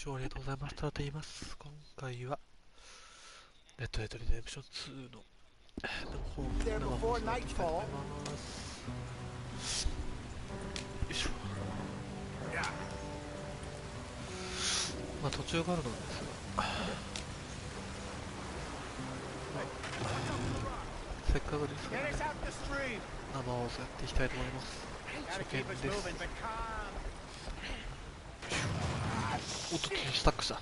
聴ありがとうございましたと言います。今回はレッドデッドリデンプション2の生放送やっていきたいと思います。よいしょ。まあ途中からなんですが、せっかくですからね、生放送やっていきたいと思います。初見です。おっと、スタックした。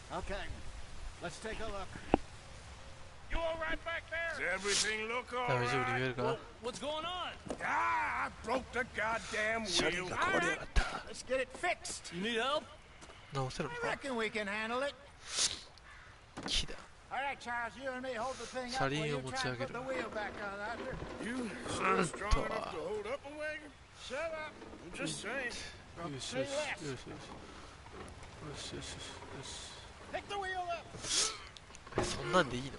大丈夫に見えるかな。車輪が壊れやがった。直せるのか。木だ。車輪を持ち上げる。よしよしよしよしよしよしよしよし。そんなんでいいの？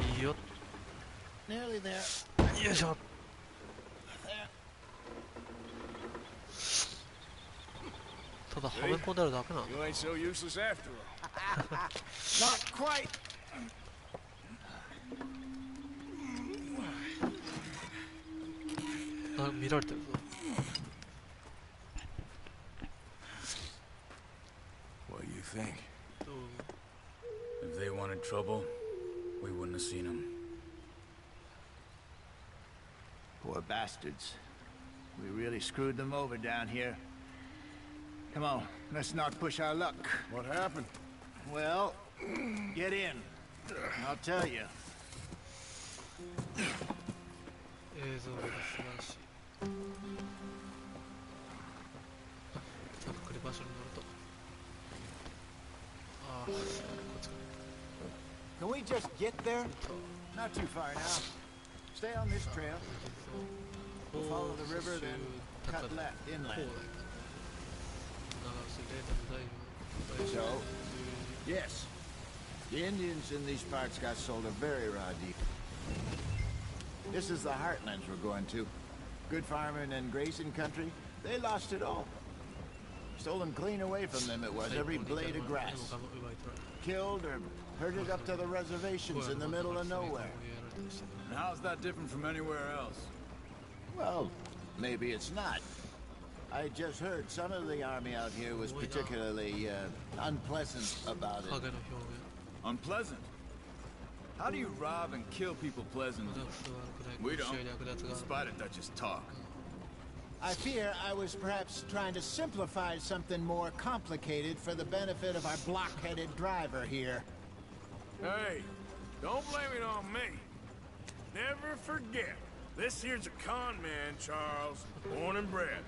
いいよ。よいしょ。ただはめ込んであるだけなの。あ、見られてるぞ。What do you think? If they wanted trouble, we wouldn't have seen them. Poor bastards. We really screwed them over down here. Come on, let's not push our luck. What happened? Well, get in. I'll tell you. 映像が素晴らしい。ちゃんと来る場所に乗ると。ああ、こっちか。Can we just get there? Not too far now. Stay on this trail. We'll follow the river, then cut left inland. So, yes, the Indians in these parts got sold a very raw deal. This is the heartlands we're going to. Good farming and grazing country. They lost it all. Stolen clean away from them it was, every blade of grass. Killed or herded up to the reservations in the middle of nowhere. And how's that different from anywhere else? Well, maybe it's not. I just heard some of the army out here was particularly unpleasant about it. Unpleasant? How do you rob and kill people pleasantly? We don't, despite it, that just talk. I fear I was perhaps trying to simplify something more complicated for the benefit of our block-headed driver here. Hey, don't blame it on me. Never forget, this here's a con man, Charles, born and bred.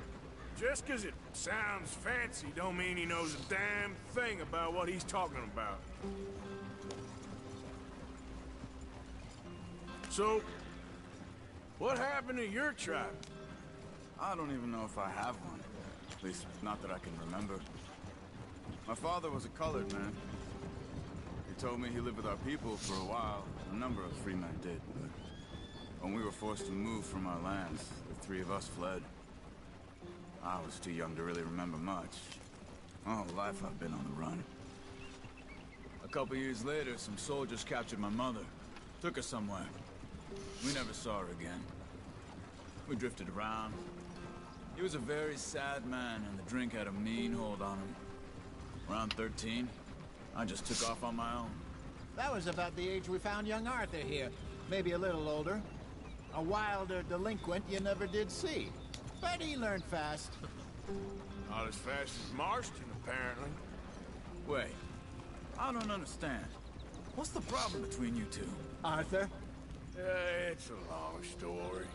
Just 'cause it sounds fancy don't mean he knows a damn thing about what he's talking about. So, what happened to your tribe? I don't even know if I have one. At least, not that I can remember. My father was a colored man. He told me he lived with our people for a while. A number of free men did, but when we were forced to move from our lands, the three of us fled. I was too young to really remember much. My whole life I've been on the run. A couple years later, some soldiers captured my mother. Took her somewhere. We never saw her again. We drifted around. He was a very sad man, and the drink had a mean hold on him. Around 13, I just took off on my own. That was about the age we found young Arthur here. Maybe a little older. A wilder delinquent you never did see. But he learned fast. Not as fast as Marston, apparently. Wait, I don't understand. What's the problem between you two? Arthur? It's a long story.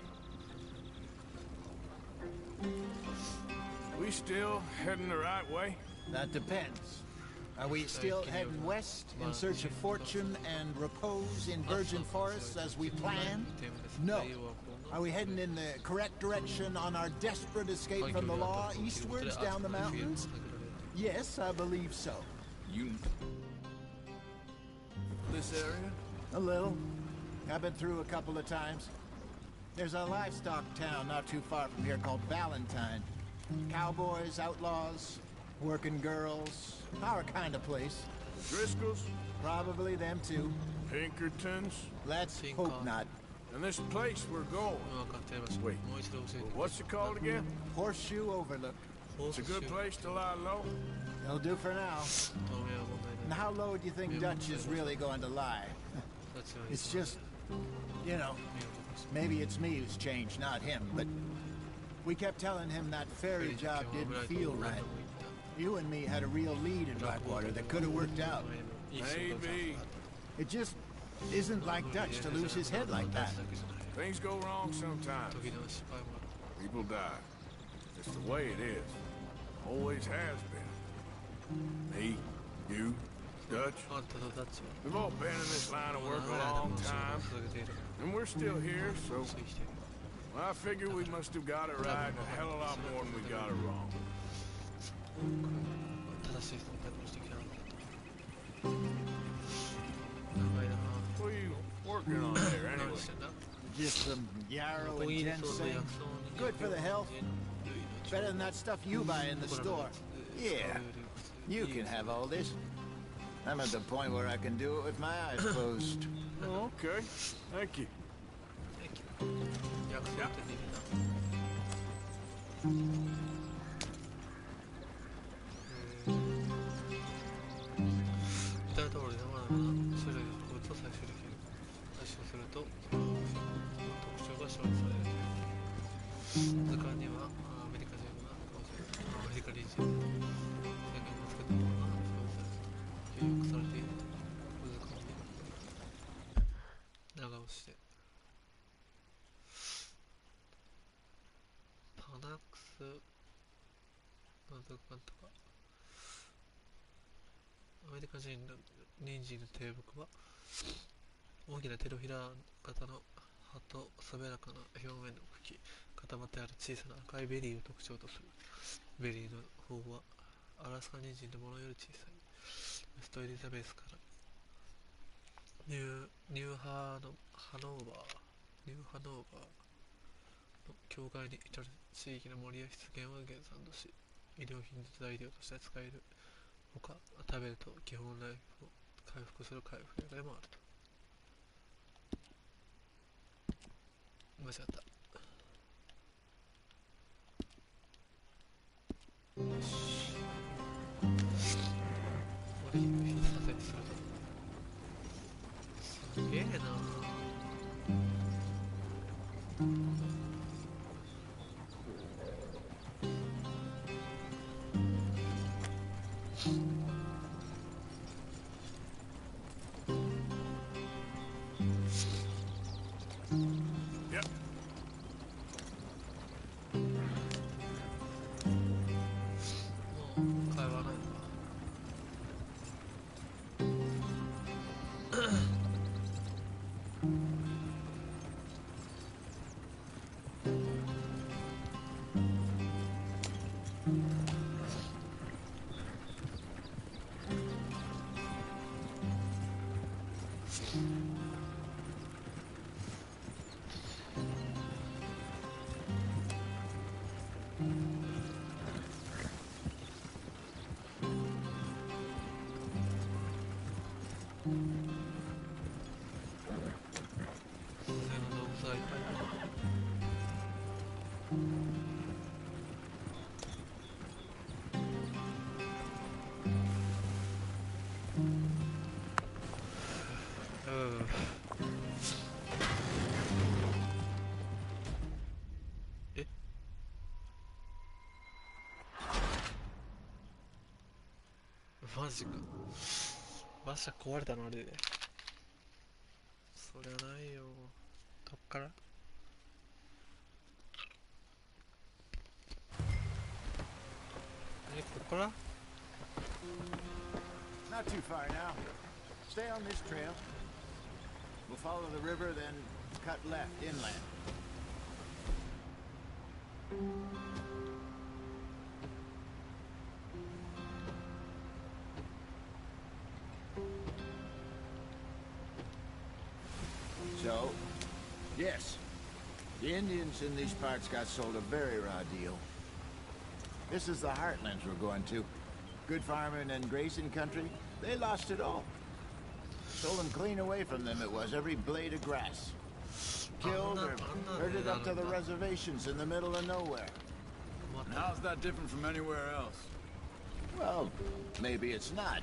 We still heading the right way? That depends. Are we still heading west in search of fortune and repose in virgin forests as we planned? No. Are we heading in the correct direction on our desperate escape from the law eastwards down the mountains? Yes, I believe so. You... this area? A little. I've been through a couple of times. There's a livestock town not too far from here called Valentine. Cowboys, outlaws, working girls, our kind of place. Driscoll's? Probably them too. Pinkertons? Let's hope not. And this place we're going. 分かってやりました。 Wait. もう一度教えて。 What's it called again? Horseshoe Overlook. It's a good place to lie low. It'll do for now. 透明は問題 And ない how low do you think Dutch is really going to lie? 立場に It's just, you know, 目を残して maybe it's me who's changed, not him, but we kept telling him that ferry job didn't feel right. You and me had a real lead in Blackwater that could have worked out. いい仕事だ Maybe. It just isn't like Dutch to lose his head like that. Things go wrong sometimes. 時々失敗もある People die. It's the way it is. Always has been. Me, you, Dutch. あんたとダッチは We've all been in this line of もう work 長 a い間 long も仕事を time, 続けている and we're still here, so 生きている I figure we must have got it right and a hell of a lot more than we got it wrong. 正しい選択をしてきたんだと長いな What are you working on there 何 anyway? してんだ Just some yarrow ここ and にいるそうと ginseng. 薬草に Good for the health. 唯一 Better than that stuff you buy in the store. Yeah, you can have all this. I'm at the point where I can do it with my eyes closed. Oh, okay. Thank you. 薬草って出るな至る所で様々な種類の植物を採集できる採集するとその特徴が証明される図鑑にはアメリカ人がアメリカ人世界に見つけたものが表示されて記憶されている図鑑に長押しでパナックスなんとかなんとかアメリカ人の人参の低木は大きな手のひら型の葉と滑らかな表面の茎、固まってある小さな赤いベリーを特徴とする。ベリーの方はアラスカ人参のものより小さい。ウェストエリザベスからニューハノーバーの境界に至る地域の森や湿原を原産とし、医療品の材料として使えるほか、食べると基本ライフを回復する回復薬でもあると。間違った。よし。これ必殺にすると。すげえな。マジか。馬車壊れたのあれで。そりゃないよ。どっから？ここから？ Not too far now. Stay on this trail. We'll follow the river, then cut left inland. So, yes, The Indians in these parts got sold a very raw deal. This is the heartlands we're going to. Good farming and grazing country, they lost it all. Stolen clean away from them it was, every blade of grass. Killed or herded up to the reservations in the middle of nowhere. And how's that different from anywhere else? Well, maybe it's not.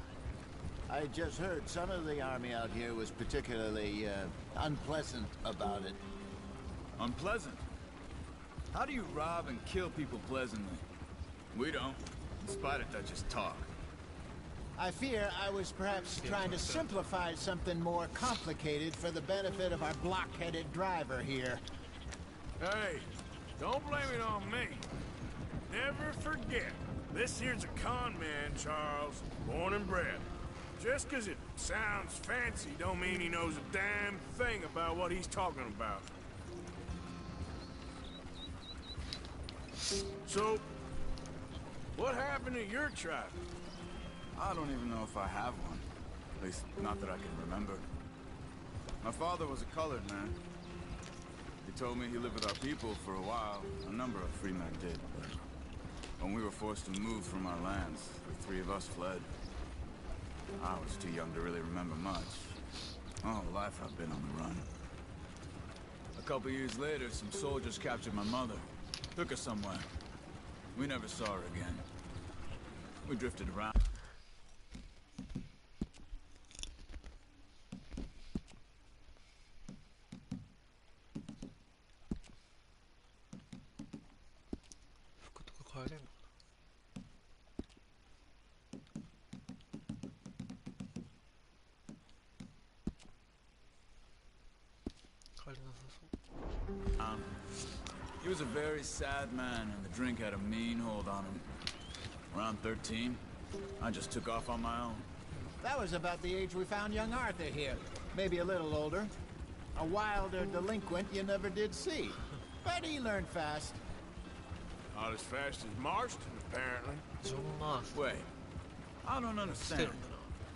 I just heard some of the army out here was particularly unpleasant about it. Unpleasant? How do you rob and kill people pleasantly? We don't, in spite of Dutch's talk. I fear I was perhaps trying to simplify something more complicated for the benefit of our block-headed driver here. Hey, don't blame it on me. Never forget, this here's a con man, Charles, born and bred. Just 'cause it sounds fancy don't mean he knows a damn thing about what he's talking about. So, what happened to your tribe? I don't even know if I have one. At least, not that I can remember. My father was a colored man. He told me he lived with our people for a while. A number of free men did, but when we were forced to move from our lands, the three of us fled. I was too young to really remember much. All life I've been on the run. A couple years later, some soldiers captured my mother. Took her somewhere. We never saw her again. We drifted around. He was a very sad man, and the drink had a mean hold on him. Around 13, I just took off on my own. That was about the age we found young Arthur here. Maybe a little older. A wilder delinquent you never did see. But he learned fast. Not as fast as Marston, apparently. Wait, I don't understand.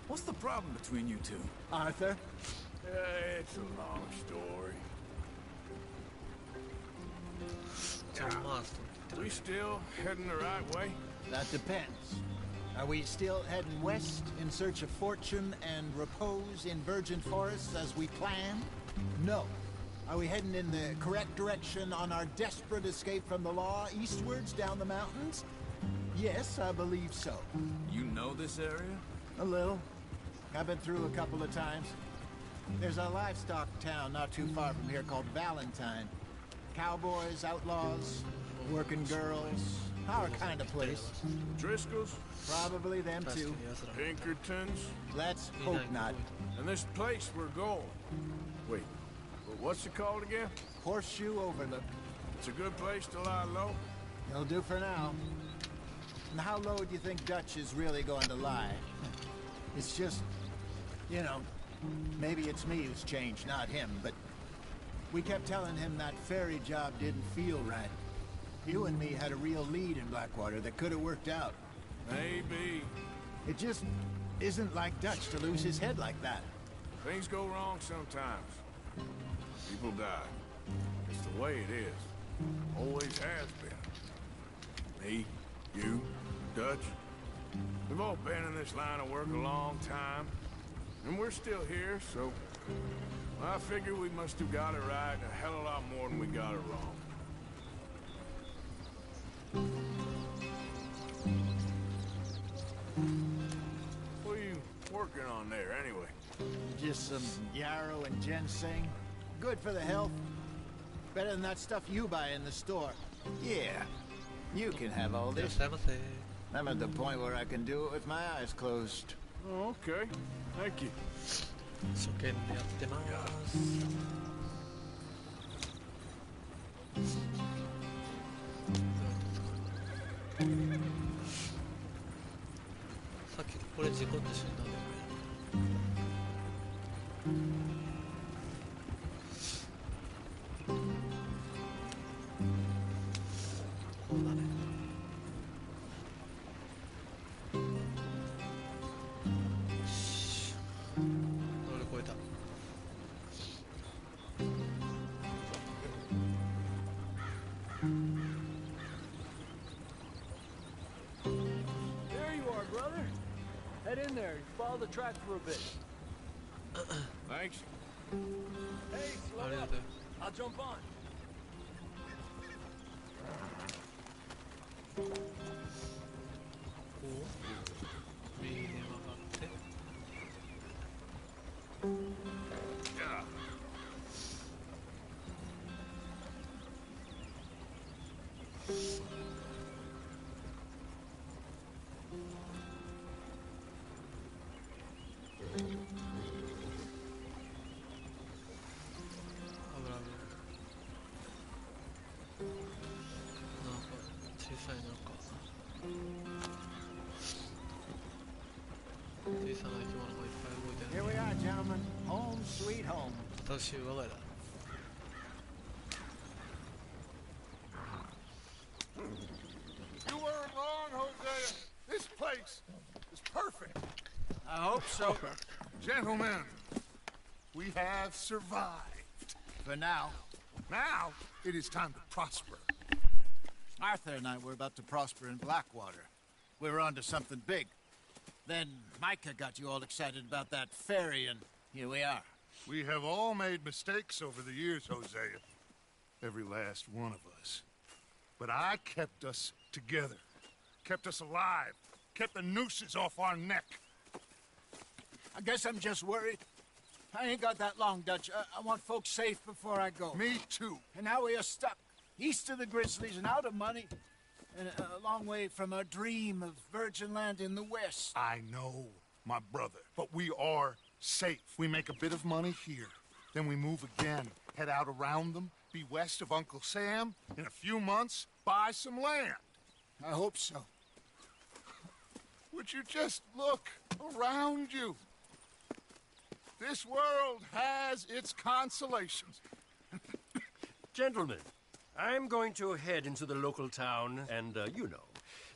What's the problem between you two? Arthur? It's a long story. We still heading the right way? That depends. Are we still heading west in search of fortune and repose in virgin forests as we planned? No. Are we heading in the correct direction on our desperate escape from the law eastwards down the mountains? Yes, I believe so. You know this area? A little. I've been through a couple of times. There's a livestock town not too far from here called Valentine. Cowboys, outlaws, working girls, our kind of place. Driscoll's? Probably them too. Pinkertons? Let's hope not. And this place we're going. Wait, what's it called again? Horseshoe Overlook. It's a good place to lie low? It'll do for now. And how low do you think Dutch is really going to lie? It's just, you know, maybe it's me who's changed, not him, but we kept telling him that ferry job didn't feel right. You and me had a real lead in Blackwater that could have worked out. Maybe. It just isn't like Dutch to lose his head like that. Things go wrong sometimes. People die. It's the way it is. Always has been. Me, you, Dutch. We've all been in this line of work a long time. And we're still here, so I figure we must have got it right a hell of a lot more than we got it wrong. What are you working on there, anyway? Just some yarrow and ginseng. Good for the health. Better than that stuff you buy in the store. Yeah, you can have all this. I'm at the point where I can do it with my eyes closed. Oh, okay. Thank you. 初見でやってますさっきこれ事故って死んだんだよねこうだね乗り越えた the track for a bit. Thanks. Hey, slow ありが up. とう I'll jump on. こう右に曲がって危ないなんか小さいなんか小さな生き物がいっぱい動いて Here る we are, gentlemen. Home sweet home. 私我が家だ You weren't wrong, Hosea. This place is perfect. I hope so. Gentlemen, we have survived. For now. Now, it is time to prosper. Arthur and I were about to prosper in Blackwater. We were onto something big. Then Micah got you all excited about that ferry, and here we are. We have all made mistakes over the years, Hosea. Every last one of us. But I kept us together. Kept us alive. Kept the nooses off our neck. I guess I'm just worried. I ain't got that long, Dutch. I want folks safe before I go. Me too. And now we are stuck east of the Grizzlies and out of money, and a long way from our dream of virgin land in the west. I know, my brother. But we are safe. We make a bit of money here. Then we move again. Head out around them. Be west of Uncle Sam. In a few months, buy some land. I hope so. Would you just look around you? This world has its consolations. Gentlemen, I'm going to head into the local town and,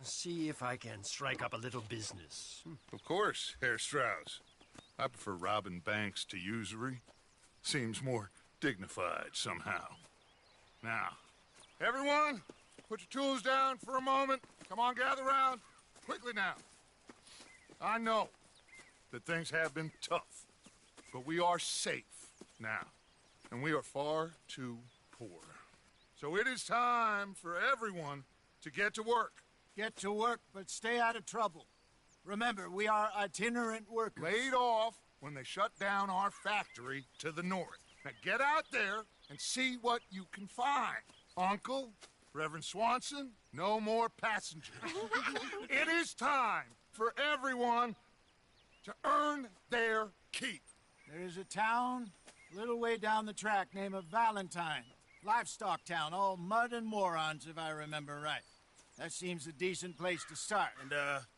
see if I can strike up a little business. Of course, Herr Strauss. I prefer robbing banks to usury. Seems more dignified somehow. Now, everyone, put your tools down for a moment. Come on, gather round. Quickly now. I know that things have been tough, but we are safe now, and we are far too poor. So it is time for everyone to get to work. Get to work, but stay out of trouble. Remember, we are itinerant workers. Laid off when they shut down our factory to the north. Now get out there and see what you can find. Uncle, Reverend Swanson, no more passengers. It is time for everyone to earn their keep. There is a town a little way down the track named Valentine. Livestock town, all mud and morons, if I remember right. That seems a decent place to start. And,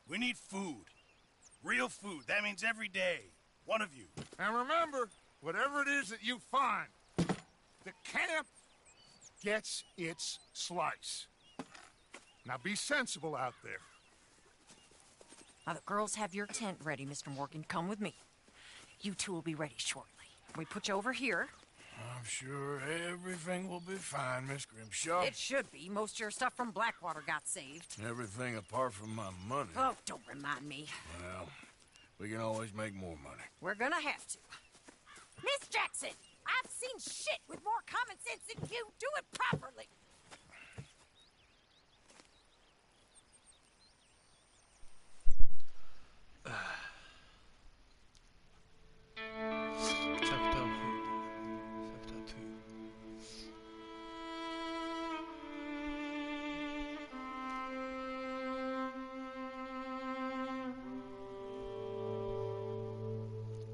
we need food. Real food. That means every day. One of you. And remember, whatever it is that you find, the camp gets its slice. Now be sensible out there. Now, the girls have your tent ready, Mr. Morgan. Come with me. You two will be ready shortly. We put you over here. I'm sure everything will be fine, Miss Grimshaw. It should be. Most of your stuff from Blackwater got saved. Everything apart from my money. Oh, don't remind me. Well, we can always make more money. We're gonna have to. Miss Jackson, I've seen shit with more common sense than you. Do it properly. Chapter 2.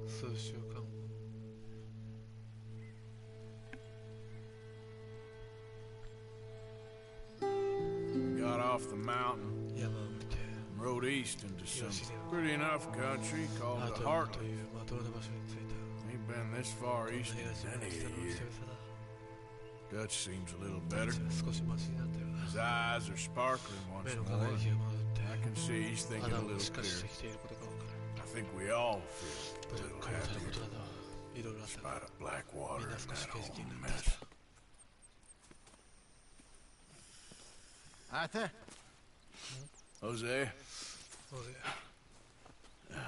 数週間後 Got off the mountain, 山を見て rode east into some 東で pretty enough country ハ called ー the トルと Heartland. いうまともな場所に着いた Ain't been this far こんな east 東 in まで来たの many 久 a 々 year. だ Dutch seems a little better. 少しマシになったよ His な eyes are sparkling 目 once の more. 輝きが戻って I can see he's thinking a 肌も little しっかりして clearer. きていることがわかる I think we all feel 努 a 力 little からたること happier などいろいろあったが about Blackwater みんな and 少し that 景色 whole になってき mess. た Arthur? Jose, Oh, yeah.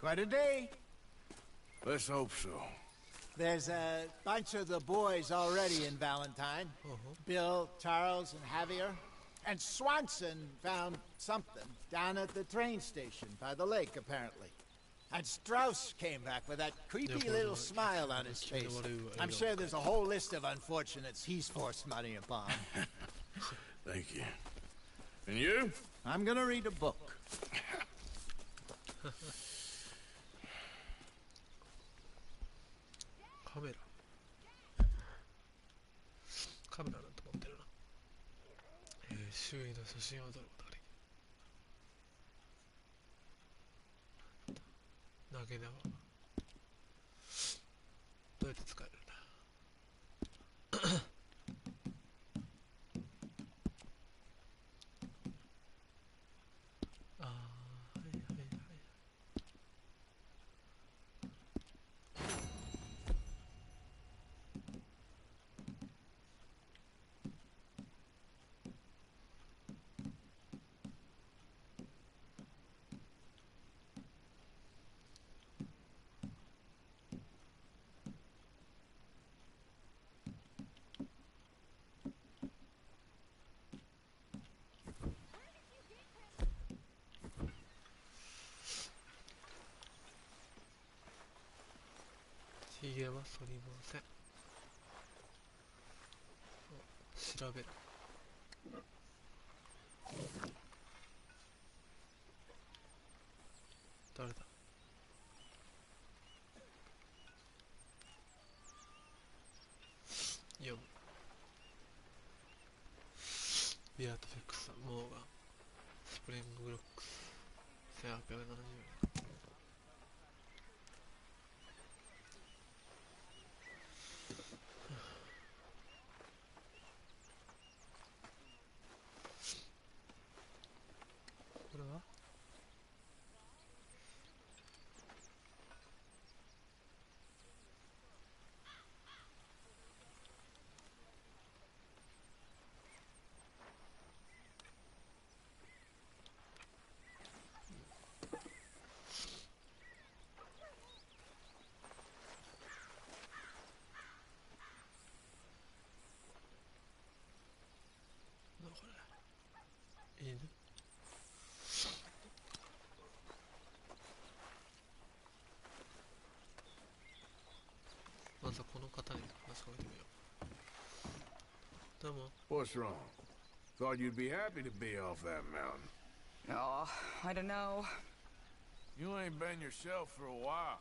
Quite a day. Let's hope so. There's a bunch of the boys already in Valentine. Bill, Charles, and Javier. And Swanson found something down at the train station by the lake, apparently. And Strauss came back with that creepy little smile on his face. I'm sure there's a whole list of unfortunates he's forced money upon. Thank you. And you? I'm gonna read a book. カメラなんて持ってるな。周囲の写真を撮ることができる。投げ縄どうやって使えるんだ。ああ、はいはいはい。ひげは剃りません。調べる。誰だ。読む。ビアトフィックス、モーガン、スプリングロックス、1870円。これはなんだこれ。犬。まずはこの方に話しかけてみよう。どうも。 What's wrong? Thought you'd be happy to be off that mountain. Oh, I don't know. You ain't been yourself for a while.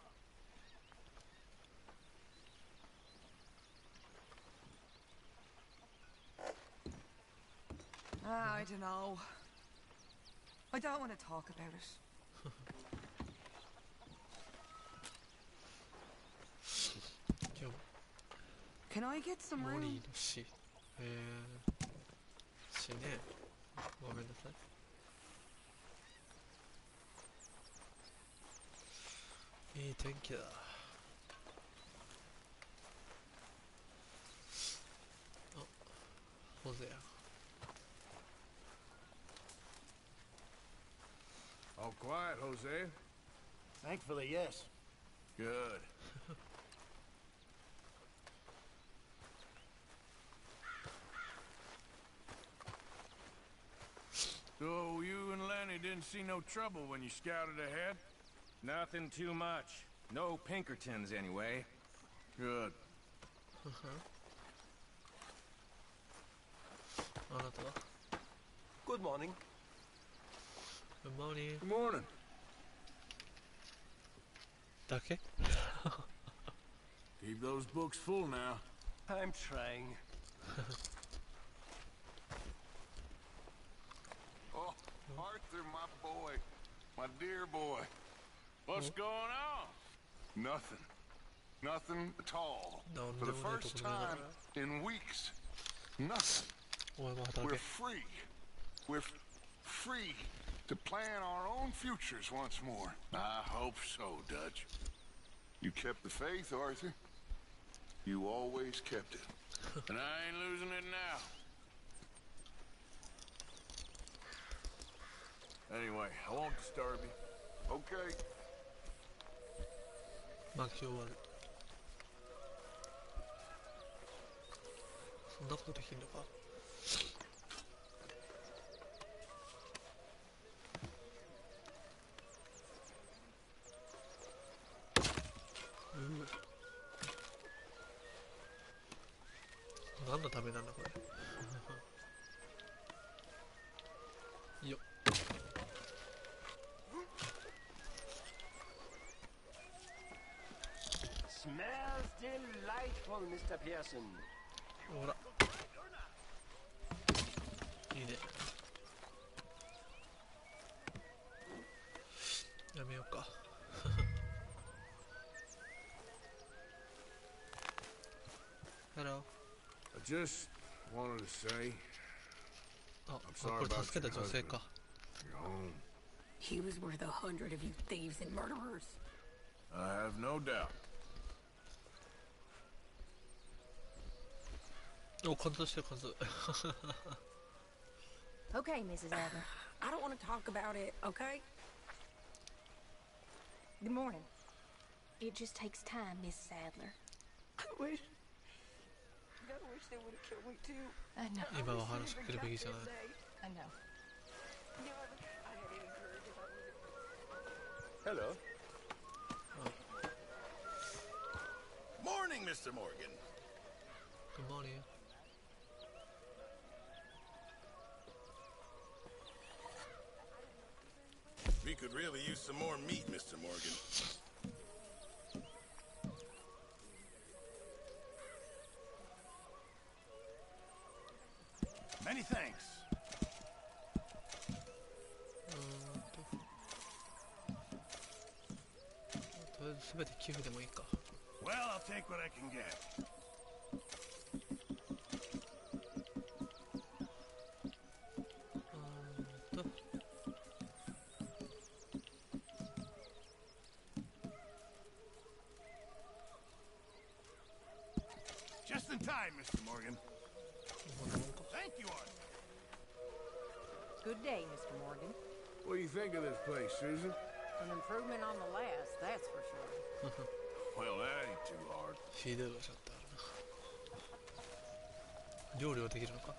I don't know. I don't want to talk about it. 今日 Can I get some モリ room? ーの死。死ね。ごめんなさい。いい天気だ。あ、ホゼや。All quiet, Jose. Thankfully, yes. Good. So you and Lenny didn't see no trouble when you scouted ahead? Nothing too much. No Pinkertons, anyway. Good. あなたは Good morning. Good morning. Good morning. だけ Keep those books full now. I'm trying. Oh, Arthur, my boy. My dear boy. What's going on? Nothing. Nothing at all. For the first time in weeks. Nothing. お前も働 We're け free. We're free to plan our own futures once more. I hope so, Dutch. You kept the faith, Arthur. You always kept it. And I ain't losing it now. Anyway, I won't disturb you. Okay. 巻き終わる。そんなことできるのか。何のためなんだこれ。よっ。Smells delightful, Mr. Pearson. ほら。いいね。やめようか。Hello. I just wanted to say あ、 I'm こ sorry れ about 助け your た女性 husband. か。 You're home. He was worth 100 of you thieves and murderers. I have no doubt. お、貫通してる、貫通。Okay, Mrs. Adler. I don't want to talk about it, okay? Good morning. It just takes time, Miss Adler. I wish they would have killed me too. I know. 今は話しかけるべきじゃない。I know. I had any courage if I was Hello. Morning, Mr. Morgan. Good morning. We could really use some more meat, Mr. Morgan. Many thanks. とりあえず全て寄付でもいいか。 Well, I'll take what I can get. Just in time, Mr. Morgan. Thank you, Arthur. Good day, Mr. Morgan. What do you think of this place, Susan? An improvement on the last, that's for sure. Well, that ain't too hard. フィードルシャッターあるな。料理はできるのか。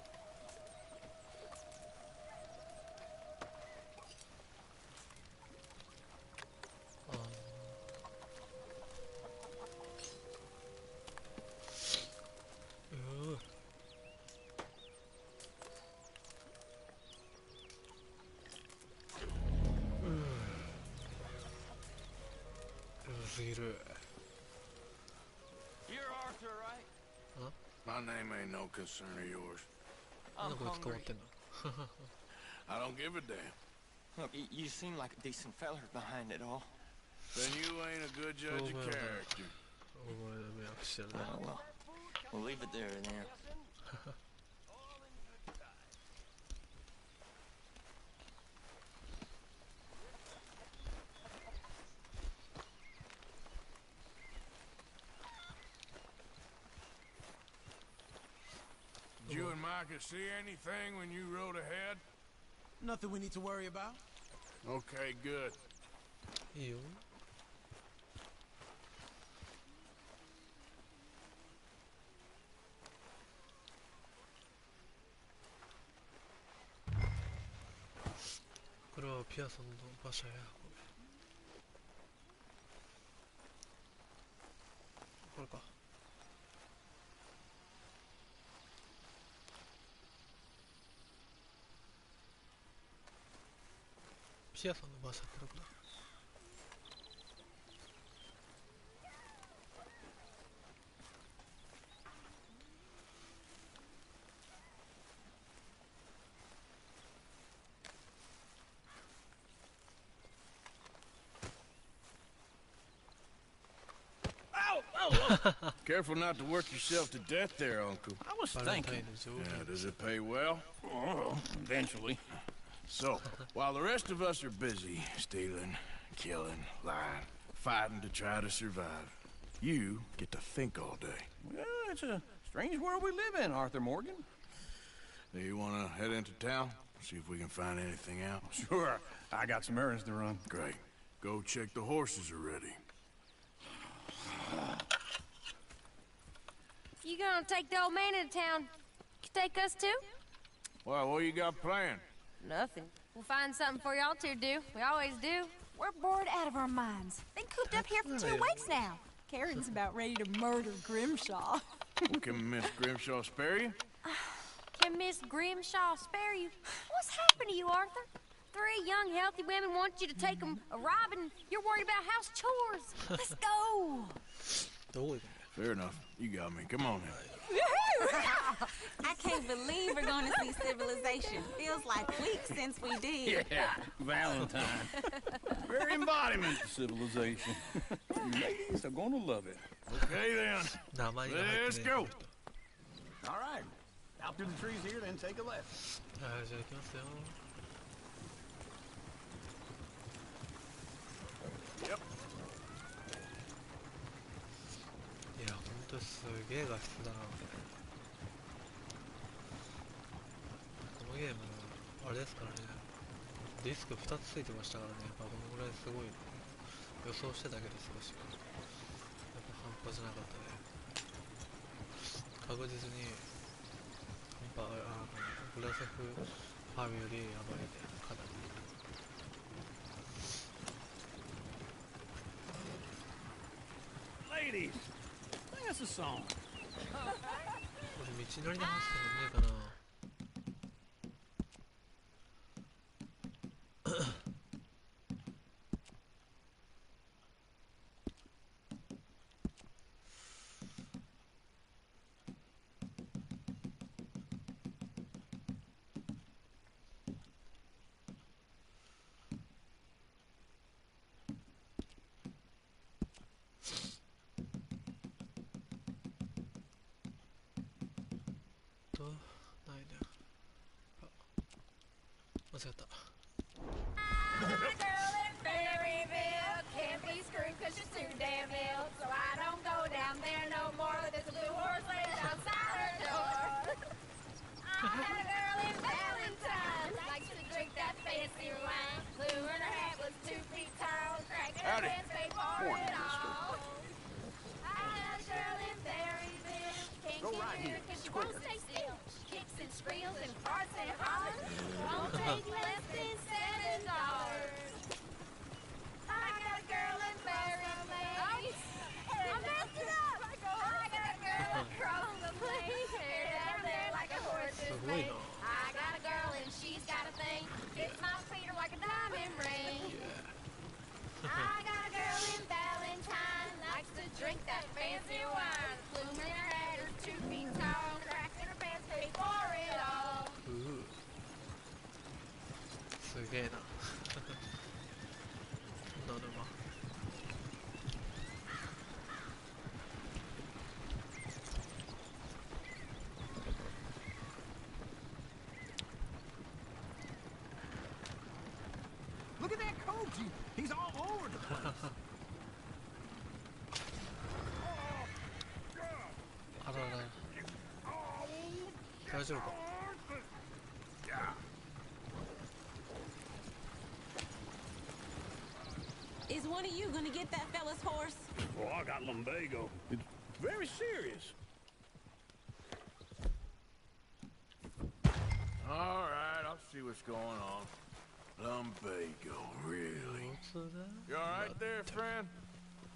すぎる。 You're Arthur, right? My name ain't no concern of yours. なんでこいつ変わってんの。 I don't give a damn. Look, you seem like a decent feller behind it all. Then you ain't a good judge of character. お前の目悪してるな。 Oh, well. We'll leave it there then. Did you and Micah see anything when you rode ahead? Nothing we need to worry about. Okay, good. いいよ。これはピアソンの馬車や。これか。ピアソンの馬車ってどこだ。Careful not to work yourself to death there, Uncle. I was thinking. Yeah, does it pay well? Oh, eventually. So, while the rest of us are busy stealing, killing, lying, fighting to try to survive, you get to think all day. Well, it's a strange world we live in, Arthur Morgan. Do you want to head into town? See if we can find anything out? Sure. I got some errands to run. Great. Go check the horses are ready. You gonna take the old man into town? You take us too? Well, what you got planned? Nothing. We'll find something for y'all two to do. We always do. We're bored out of our minds. Been cooped up here for 2 weeks now. Karen's about ready to murder Grimshaw. Well, can Miss Grimshaw spare you? Can Miss Grimshaw spare you? What's happened to you, Arthur? 3 young, healthy women want you to take them a robbing. You're worried about house chores. Let's go. Fair enough. You got me. Come on now. I can't believe we're going to see civilization. Feels like weeks since we did. Yeah, Valentine. Very embodiment of civilization. You ladies are gonna love it. Okay then. Let's go. All right. Out through the trees here, then take a left. じゃあ行きますよ。Yep. いや、ほんとすげえ画質だな。このゲーム、あれですからね。ディスク2つついてましたからね。やっぱこのぐらいすごい予想してたけど少し。やっぱ半端じゃなかったね。確実に、やっぱグラセフファミよりやばいね。かなり。Ladies, sing us a song. これ道のりで走ってもねえかな。ないね。あ、間違った。Go right here. She won't stay still. She kicks and squeals and farts and hollers. Won't take less than $7. I got a girl in Berry. I messed it up. I got a girl across the place. Hair down there like a horse's mane. I got a girl and she's got a thing. Fits my feet are like a diamond ring. I got a girl in Valentine. Likes to drink that fancy wine. Plume in her head is 2 feet tall. Crack in her pants, pay for it all. すげえな。ノルマ。Look at that coach. He's all over the place. あらら。大丈夫か。Is one of you gonna get that fella's horse? Well, I got lumbago. It's very serious. All right, I'll see what's going on. Lumbago, really? You all right there, friend?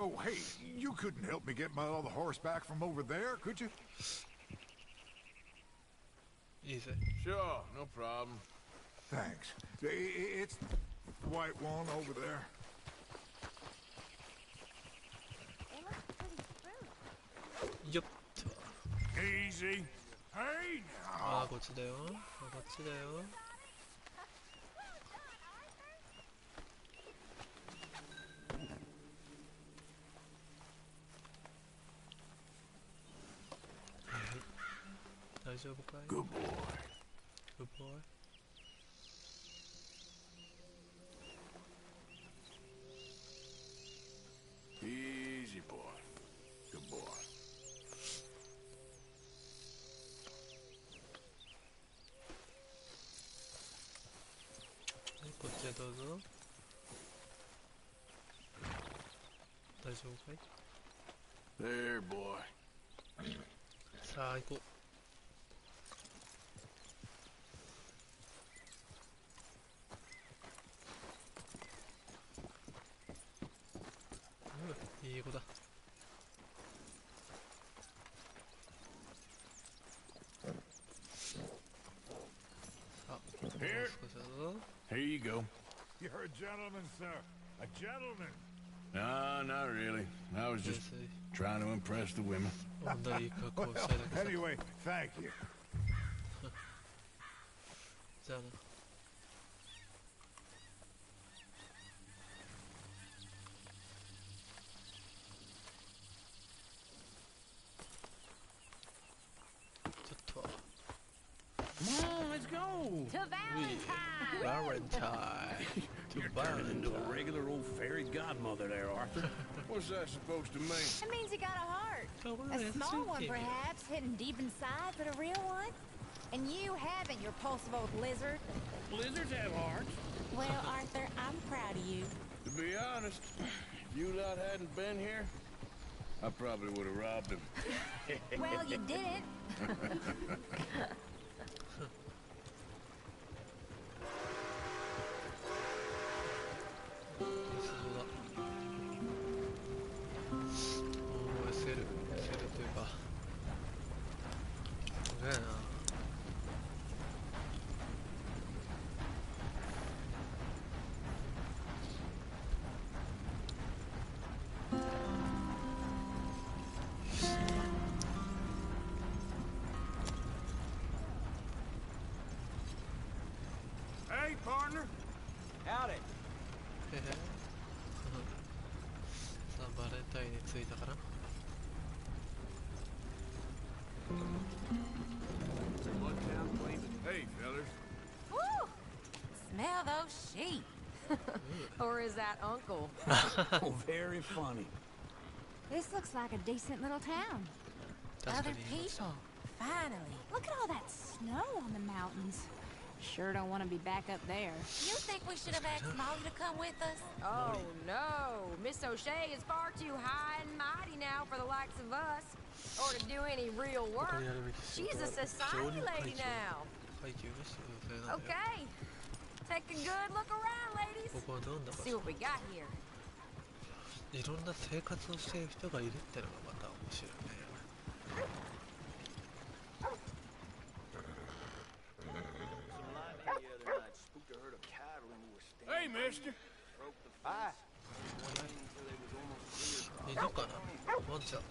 Oh, hey, you couldn't help me get my other horse back from over there, could you? Easy. Sure, no problem. Thanks. It's the white one over there. Yup. Easy. Hey now. ああ、こっちだよ。こっちだよ。大丈夫かい？ Good boy. Good boy. Easy boy. Good boy. こっちへどうぞ。大丈夫かい？ There, boy. さあ行こう。うん、いい子だ。Here. Here you go. You're a gentleman, sir. A gentleman. No, not really. I was just trying to impress the women. Well, anyway, thank you. じゃあな。Come on, let's go. To Valentine. Valentine. You're turning into a regular old fairy godmother there, Arthur. What's that supposed to mean? It means you got a heart. A small one, perhaps, hidden deep inside, but a real one. And you haven't, you repulsive old lizard. Lizards have hearts. Well, Arthur, I'm proud of you. To be honest, if you lot hadn't been here, I probably would have robbed him. Well, you didn't. Hey, partner. Howdy. さあバレンタインに着いたかな。 Hey, fellas. Woo! Smell those sheep. Or is that Uncle? Oh, very funny. This looks like a decent little town. Other people. Finally. Look at all that snow on the mountains. Sure don't want to be back up there. You think we should have asked Molly to come with us? Oh, no. Miss O'Shea is far too high and mighty now for the likes of us. Or to do any real work. She's a society lady now. Okay. Take a good look around, ladies. See what we got here. いろんな生活をしている人がいるってのがまた面白いね。 Hey, mister. Hi. いるかなワンちゃん。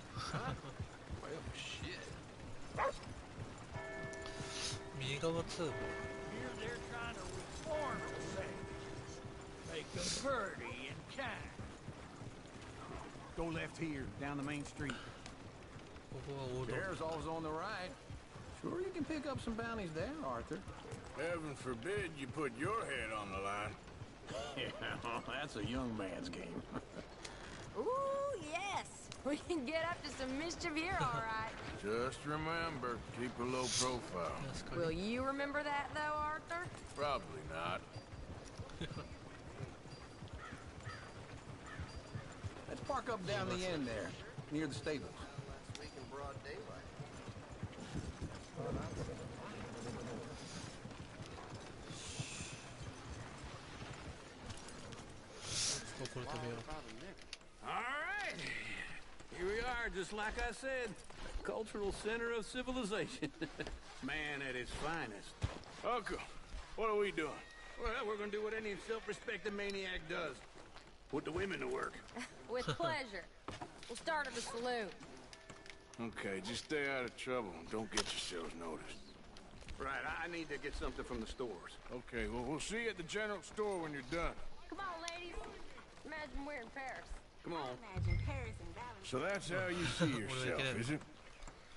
右側通報。 They're trying to reform things. Make them pretty and kind. Go left here, down the main street. There's always on the right. Sure, you can pick up some bounties there, Arthur. Heaven forbid you put your head on the line. Yeah, that's a young man's game. Ooh, yes. We can get up to some mischief here, all right. Just remember, keep a low profile. Will you remember that, though, Arthur? Probably not. Let's park up down the end there, near the stables. All right. Here we are, just like I said. Cultural center of civilization. Man at his finest. Uncle, what are we doing? Well, we're gonna do what any self-respecting maniac does. Put the women to work. With pleasure. We'll start at the saloon. Okay, just stay out of trouble and don't get yourselves noticed. Right, I need to get something from the stores. Okay, well, we'll see you at the general store when you're done. Come on, ladies. Imagine we're in Paris. Come on. Imagine Paris and Valentine. So that's how you see yourself, is it?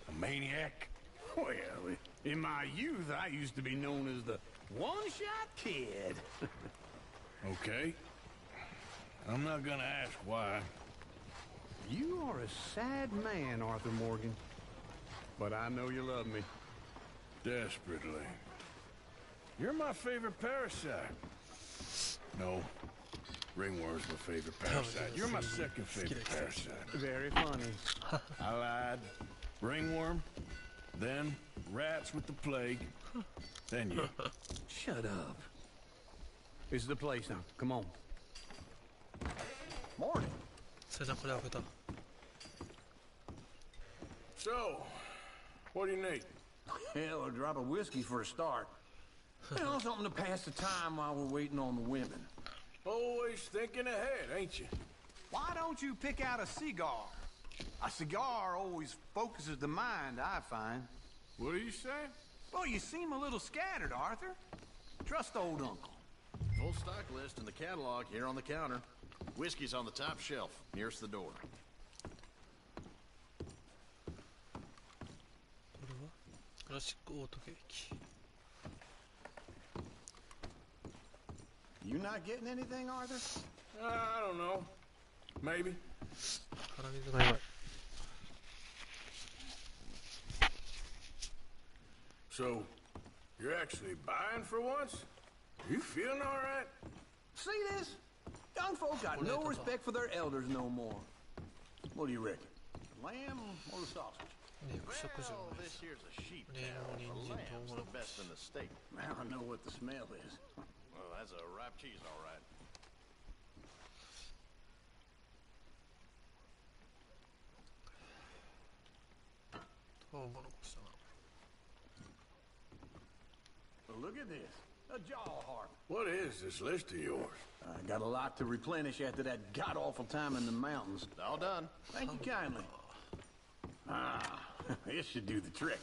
A maniac? Well, in my youth, I used to be known as the one-shot kid. Okay. I'm not gonna ask why. You are a sad man, Arthur Morgan. But I know you love me. Desperately. You're my favorite parasite. No. Ringworm's my favorite parasite. You're my second favorite parasite. Very funny. I lied. Ringworm, then rats with the plague, then you. Shut up. This is the place now. Come on. Morning. 背中で開けた。 So, what do you need? Hell, a drop of whiskey for a start. You know, something to pass the time while we're waiting on the women. Always thinking ahead, ain't you? Why don't you pick out a cigar? A cigar always focuses the mind, I find. What are you saying? Well, you seem a little scattered, Arthur. Trust old uncle. Full stock list in the catalog here on the counter. Whiskey's on the top shelf, nearest the door. You not getting anything, Arthur? I don't know. Maybe. So, you're actually buying for once? You feeling all right? See this? Young folk got no respect for their elders no more. What do you reckon? Lamb or the sausage? Well, this here's a sheep town. The lamb's the best in the state. I don't know what the smell is. Well, that's a ripe cheese, all right. Well, look at this. A jaw harp. What is this list of yours? I got a lot to replenish after that god-awful time in the mountains. All done. Thank you kindly. Ah, this should do the trick.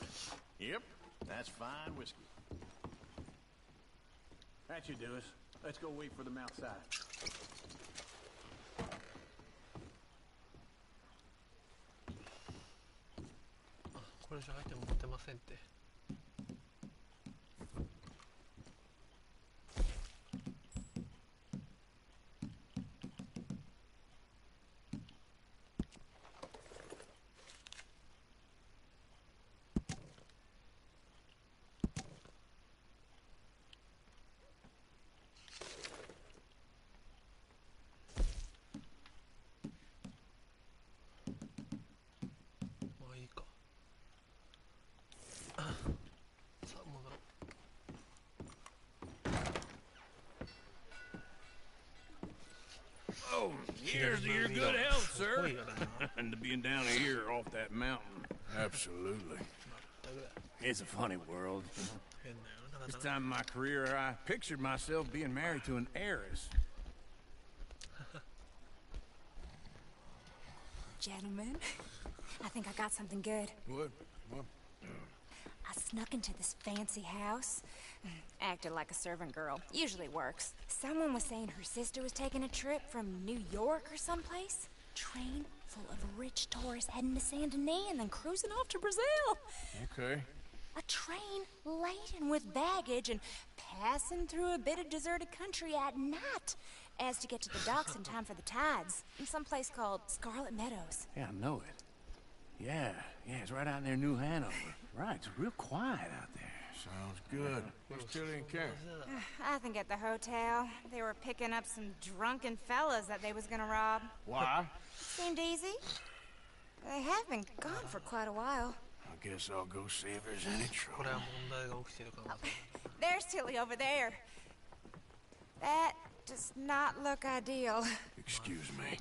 Yep, that's fine whiskey. That should do us. Let's go wait for them outside. これじゃアイテム持てませんって。Oh, here's to your good health, sir. And to being down here off that mountain. Absolutely. It's a funny world. This time in my career, I pictured myself being married to an heiress. Gentlemen, I think I got something good. What? I snuck into this fancy house. Acted like a servant girl. Usually works. Someone was saying her sister was taking a trip from New York or someplace. Train full of rich tourists heading to Saint Denis and then cruising off to Brazil. Okay. A train laden with baggage and passing through a bit of deserted country at night as to get to the docks in time for the tides in some place called Scarlet Meadows. Yeah, I know it. Yeah, it's right out near New Hanover. Right, it's real quiet out there. Sounds good. Who's still in camp? I think at the hotel, they were picking up some drunken fellas that they was gonna rob. Why? Seemed easy. They have been gone for quite a while. I guess I'll go see if there's any trouble. There's Tilly over there. That does not look ideal. Excuse me.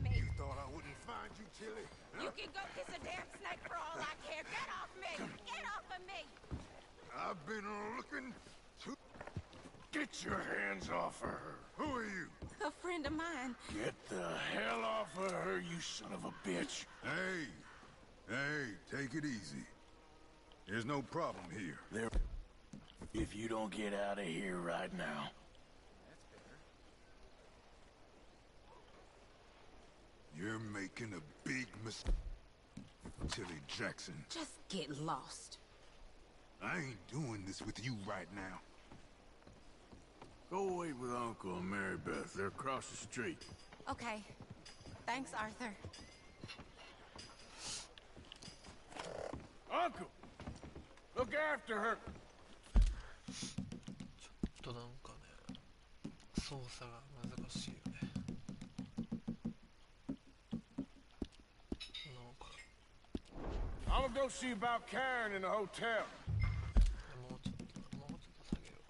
You thought I wouldn't find you, Tilly? You can go kiss a damn snake for all I care. Get off me! Get off of me! I've been looking to... Get your hands off of her. Who are you? A friend of mine. Get the hell off of her, you son of a bitch. Hey, take it easy. There's no problem here. If you don't get out of here right now. You're making a big mistake, Tilly Jackson. Just get lost. I ain't doing this with you right now. Go wait with Uncle and Mary Beth. They're across the street. Okay. Thanks, Arthur. Uncle! Look after her! 操作が難しいよね。なんか I'm gonna go see about Karen in the hotel. もうちょっと下げよう。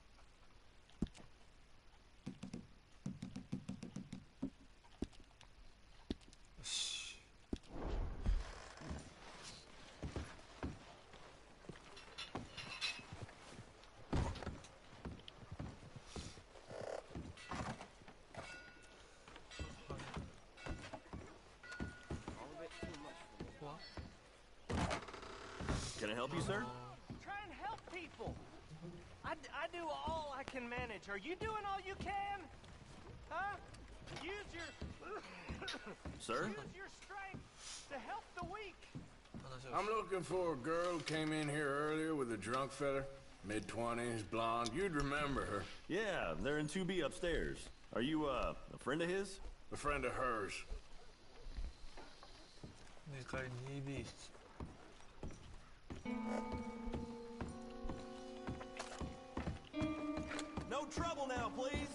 よし。Can I help you, sir? Try and help people. I do all I can manage. Are you doing all you can? Huh? Use your... Sir? Use your strength to help the weak. I'm looking for a girl who came in here earlier with a drunk fella. Mid-20s, blonde. You'd remember her. Yeah, they're in 2B upstairs. Are you, a friend of his? A friend of hers. 2階 2B 室。No trouble now, please.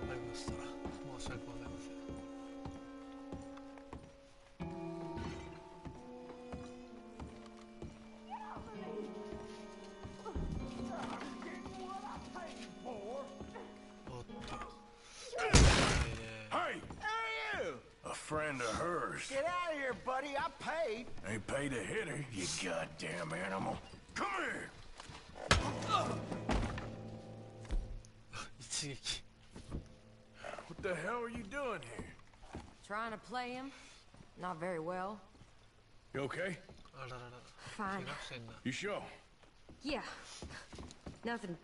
わかりました。申し訳ございません。おっと。Hey! Hey, you! A friend of hers. Get out of here, buddy. I paid. Ain't paid to hit her, you goddamn animal. Come here! 一撃。 What the hell are you doing here? Trying to play him? Not very well. You okay? あららら。 Fine. 怪我してんな。 You sure? Yeah. Nothing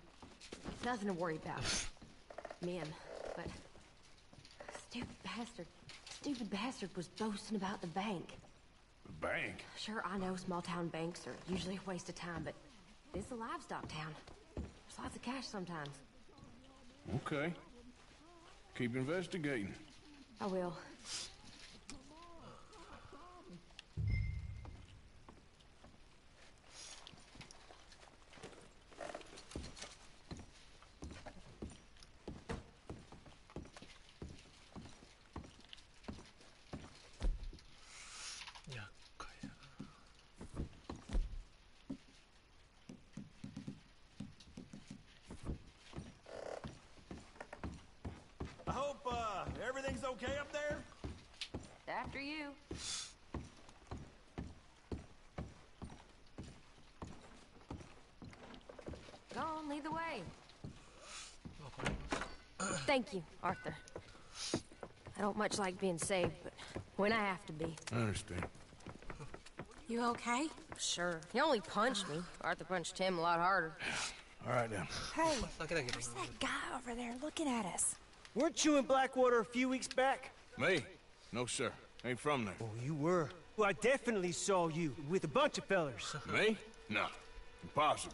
to worry about. Man, but stupid bastard was boasting about the bank. The bank? Sure, I know small town banks are usually a waste of time, but this is a livestock town. There's lots of cash sometimes. Okay. Keep investigating. I will. I hope, everything's okay up there? After you. Go on, lead the way. Thank you, Arthur. I don't much like being saved, but when I have to be. I understand. You okay? Sure. He only punched me. Arthur punched him a lot harder. All right, then. Hey, there's that guy over there looking at us. Weren't you in Blackwater a few weeks back? Me? No, sir. Ain't from there. Oh, you were. Well, I definitely saw you with a bunch of fellers. Me? No. Impossible.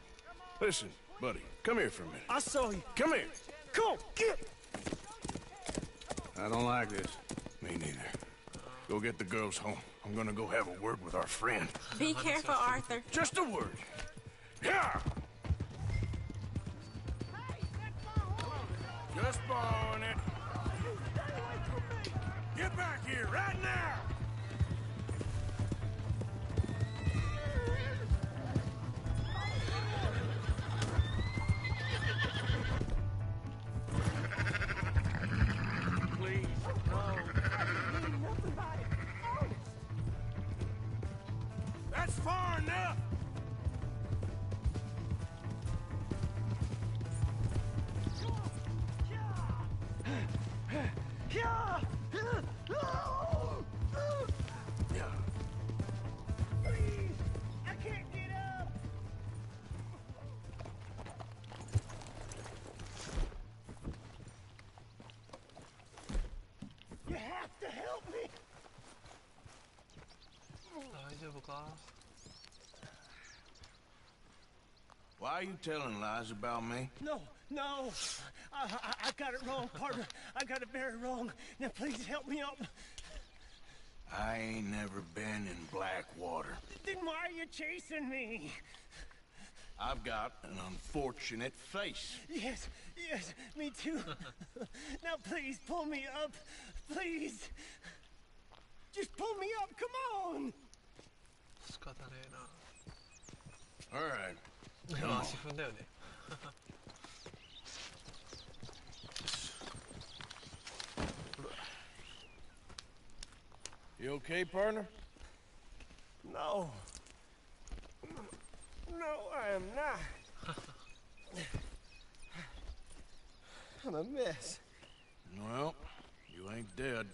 Listen, buddy, come here for a minute. I saw you. Come here. Come on, get! I don't like this. Me neither. Go get the girls home. I'm gonna go have a word with our friend. Be careful, Arthur. Just a word. Yeah! Just borrowing it. Get back here right now! Please, no. That's far enough! Please, I can't get up. You have to help me. 大丈夫か? Why are you telling lies about me? No. I got it wrong, partner. I got it very wrong. Now, please help me up. I ain't never been in Blackwater. Then why are you chasing me? I've got an unfortunate face. Yes, yes, me too. Now please pull me up. Please. Just pull me up, come on. 仕方ねえな。 All right. 足踏んだよね。You okay, partner? No. No, I am not. I'm a mess. Well, you ain't dead.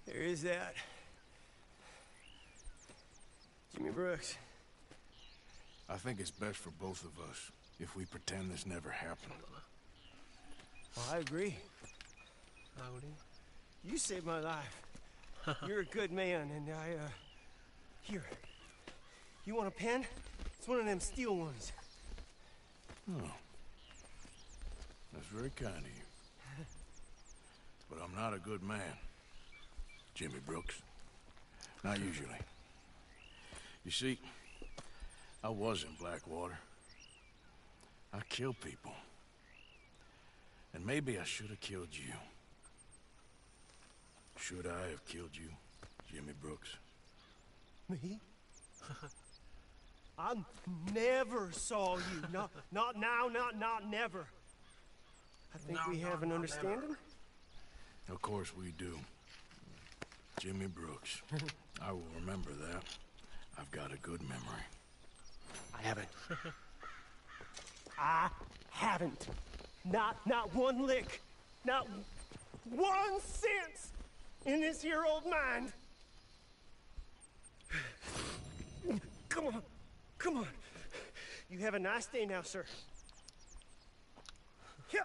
There is that. Jimmy Brooks. I think it's best for both of us if we pretend this never happened. Well, I agree. You saved my life. You're a good man, and here. You want a pen? It's one of them steel ones. Oh. That's very kind of you. But I'm not a good man, Jimmy Brooks. Not usually. You see, I was in Blackwater. I kill people. And maybe I should have killed you. Should I have killed you, Jimmy Brooks? Me? I never saw you. Not now, not never. I think we have an understanding. Of course we do. Jimmy Brooks. I will remember that. I've got a good memory. I haven't. I haven't. Not one lick. Not 1 cent in this here old mind. Come on. Come on. You have a nice day now, sir. Yeah.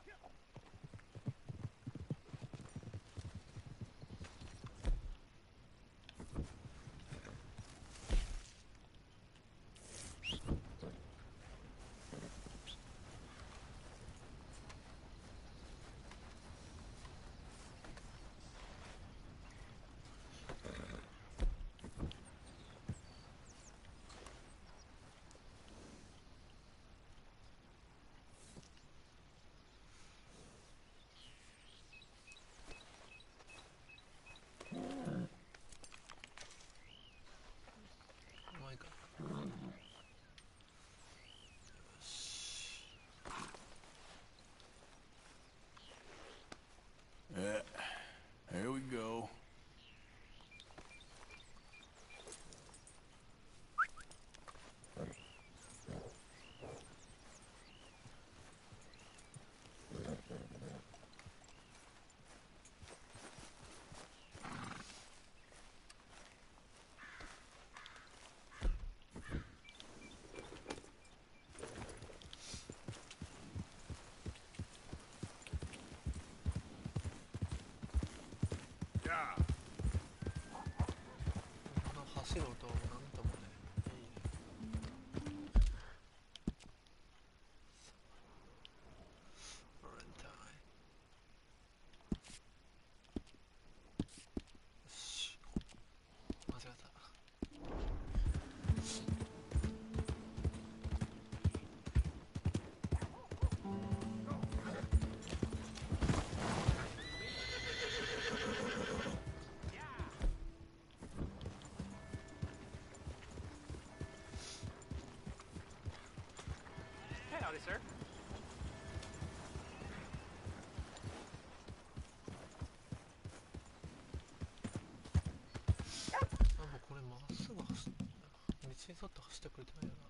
Here we go. Yeah. 走る音なんともね。バレンタイン。よし。間違えた。Howdy, sir. なんかこれまっすぐ走っ道に沿って走ってくれてないよな。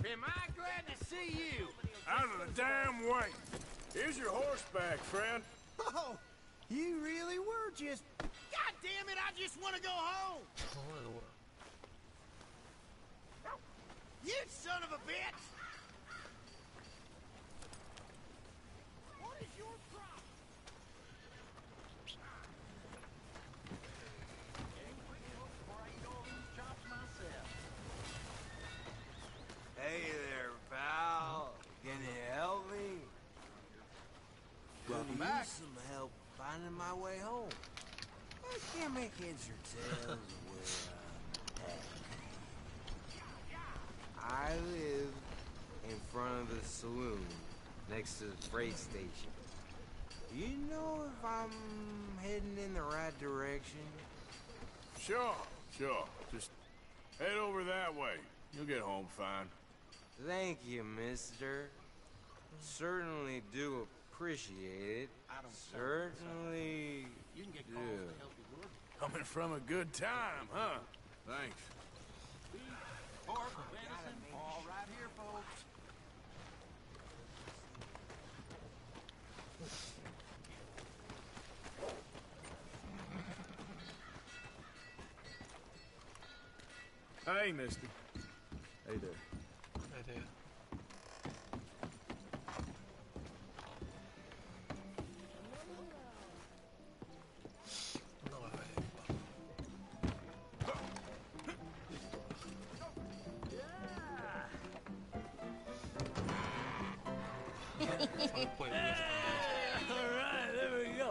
Am I glad to see you? Out of the damn way. Here's your horseback, friend. Oh, You really were just... God damn it, I just want to go home! You son of a bitch! What is your problem? Hey there, pal. Can you help me? Welcome back. Some help finding my way home. I can't make heads or tails of where I'm at. I live in front of the saloon next to the freight station. Do you know if I'm heading in the right direction? Sure. Just head over that way. You'll get home fine. Thank you, mister. Certainly do appreciate it. Certainly do. Coming from a good time, huh? Thanks. Pork, venison, all right here, folks. Hey, mister. Hey there. Hey there. Alright, there we go.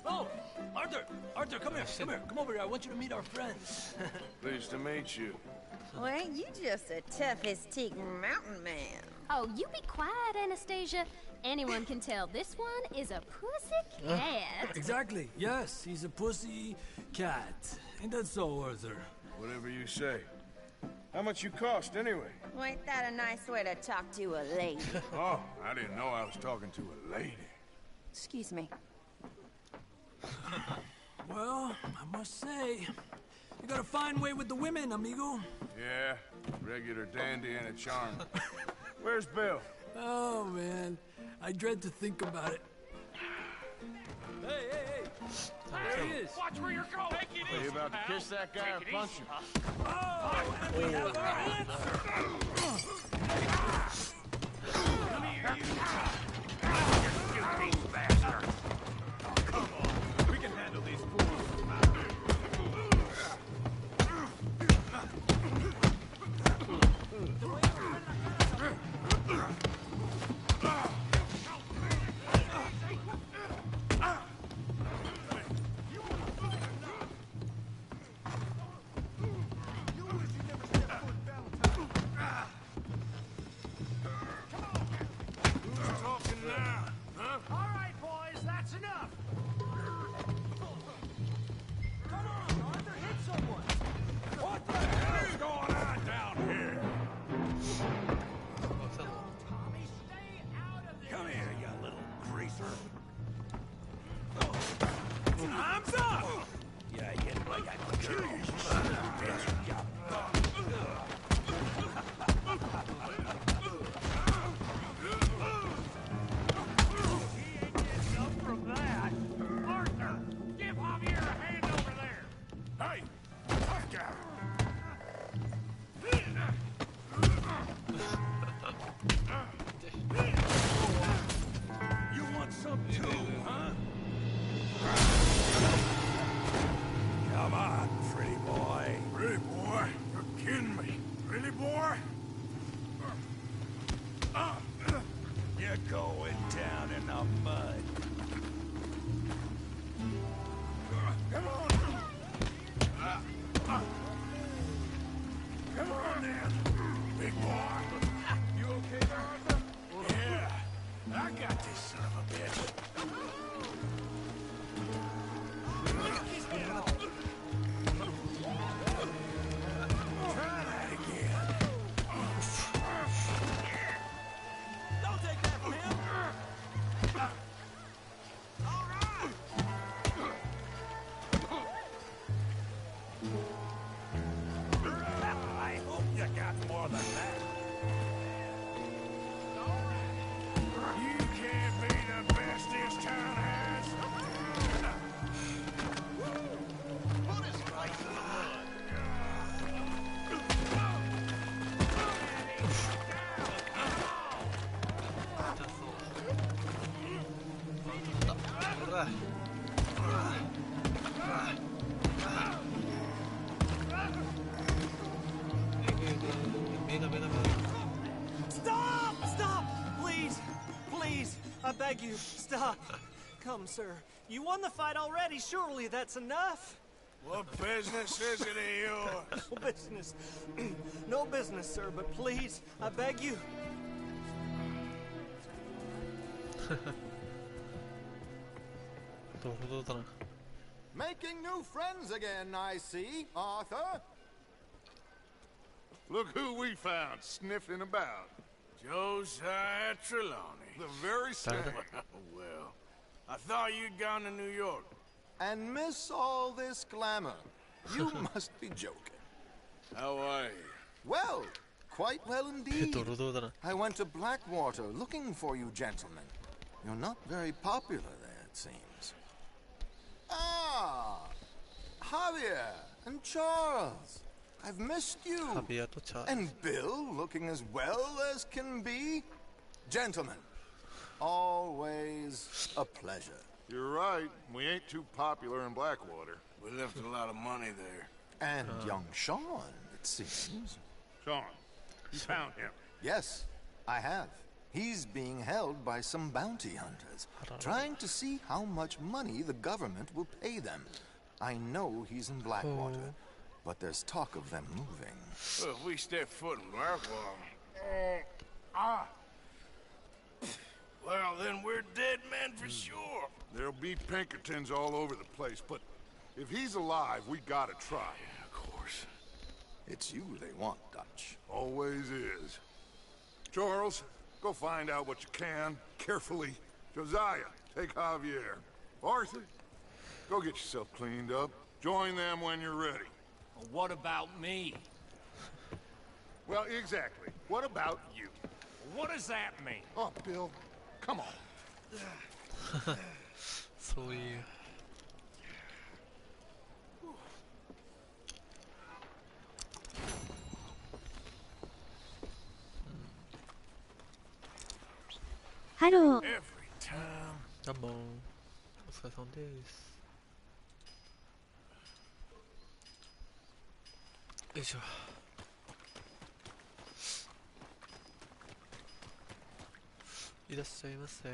Oh, Arthur, come here. Come over here. I want you to meet our friends. Pleased to meet you. Well, ain't you just the toughest teak mountain man? Oh, you be quiet, Anastasia. Anyone can tell this one is a pussy cat. Exactly. Yes, he's a pussy cat. Ain't that so, Arthur? Whatever you say. How much you cost, anyway? Well, ain't that a nice way to talk to a lady? Oh, I didn't know I was talking to a lady. Excuse me. Well, I must say, you got a fine way with the women, amigo. Yeah, regular dandy and a charm. Where's Bill? Oh, man. I dread to think about it. Hey! There he is. Watch where you're going. Take it easy, Are you about to kiss that guy or punch him? Oh, and we have our answer. Come here, you stupid bastard. Oh, come on. We can handle these fools. Stop! Stop! Please! Please! I beg you, stop! Come, sir. You won the fight already. Surely that's enough. What business is it of yours? No business. No business, sir, but please, I beg you. Making new friends again, I see, Arthur. Look who we found sniffing about. Josiah Trelawney. The very same. Well, I thought you'd gone to New York. And miss all this glamour. You must be joking. How are you? Well, quite well indeed. I went to Blackwater looking for you gentlemen. You're not very popular there, it seems. Ah! Javier and Charles. I've missed you. And Bill, looking as well as can be. Gentlemen, always a pleasure. You're right. We ain't too popular in Blackwater. We left a lot of money there. And young Sean, it seems. Sean, you found him? Yes, I have. He's being held by some bounty hunters, trying to see how much money the government will pay them. I know he's in Blackwater, but there's talk of them moving. Well, if we step foot in Blackwater... Well, then we're dead men for sure. There'll be Pinkertons all over the place, but if he's alive, we gotta try. Yeah, of course. It's you they want, Dutch. Always is. Charles, go find out what you can, carefully. Josiah, take Javier. Arthur, go get yourself cleaned up. Join them when you're ready. Well, what about me? Well, exactly. What about you? What does that mean? Oh, Bill, come on. そういう。ハロー。どうも。お疲れ様です。よいしょ。いらっしゃいませ。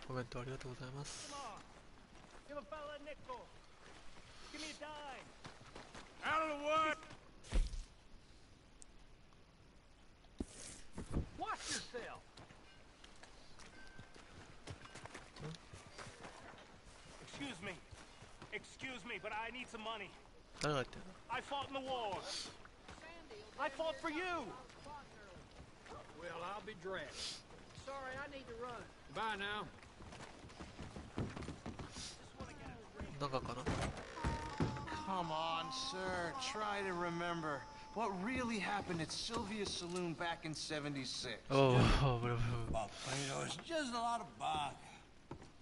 コメントありがとうございます。Give a fella a nickel. Give me a dime. Out of the what? Watch yourself. Excuse me, but I need some money. I fought in the war. I fought for you. Well, I'll be dressed. Sorry, I need to run. Bye now. 中かな Come on, sir. Try to remember what really happened at Sylvia's Saloon back in '76. Oh, it's just a lot of bunk.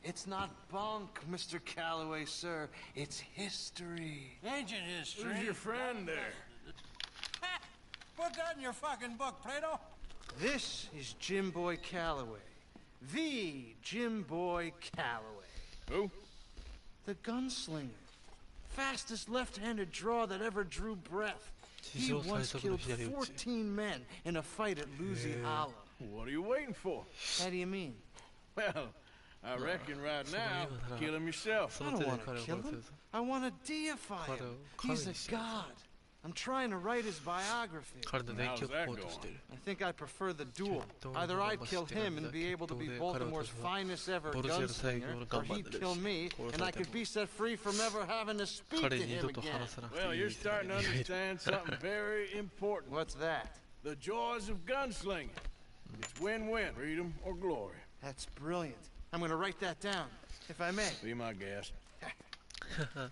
It's not bunk, Mr. Calloway, sir. It's history. Ancient history. Who's your friend there? Put that in your fucking book, Plato. This is Jim Boy Calloway. The Jim Boy Calloway. Who? The gunslinger. Fastest left-handed draw that ever drew breath. He once killed 14 men in a fight at Lucy Hollow. What are you waiting for? How do you mean? Well, I reckon right now, kill him yourself. I don't want to kill him. I want to deify him. He's a god. I'm trying to write his biography. How's that going? I think I prefer the duel. Either I'd kill him and be able to be Baltimore's finest ever gunslinger, or he'd kill me, and I could be set free from ever having to speak to him again. Well, you're starting to understand something very important. What's that? The joys of gunslinging. It's win-win, freedom or glory. That's brilliant. I'm going to write that down, if I may. Be my guest.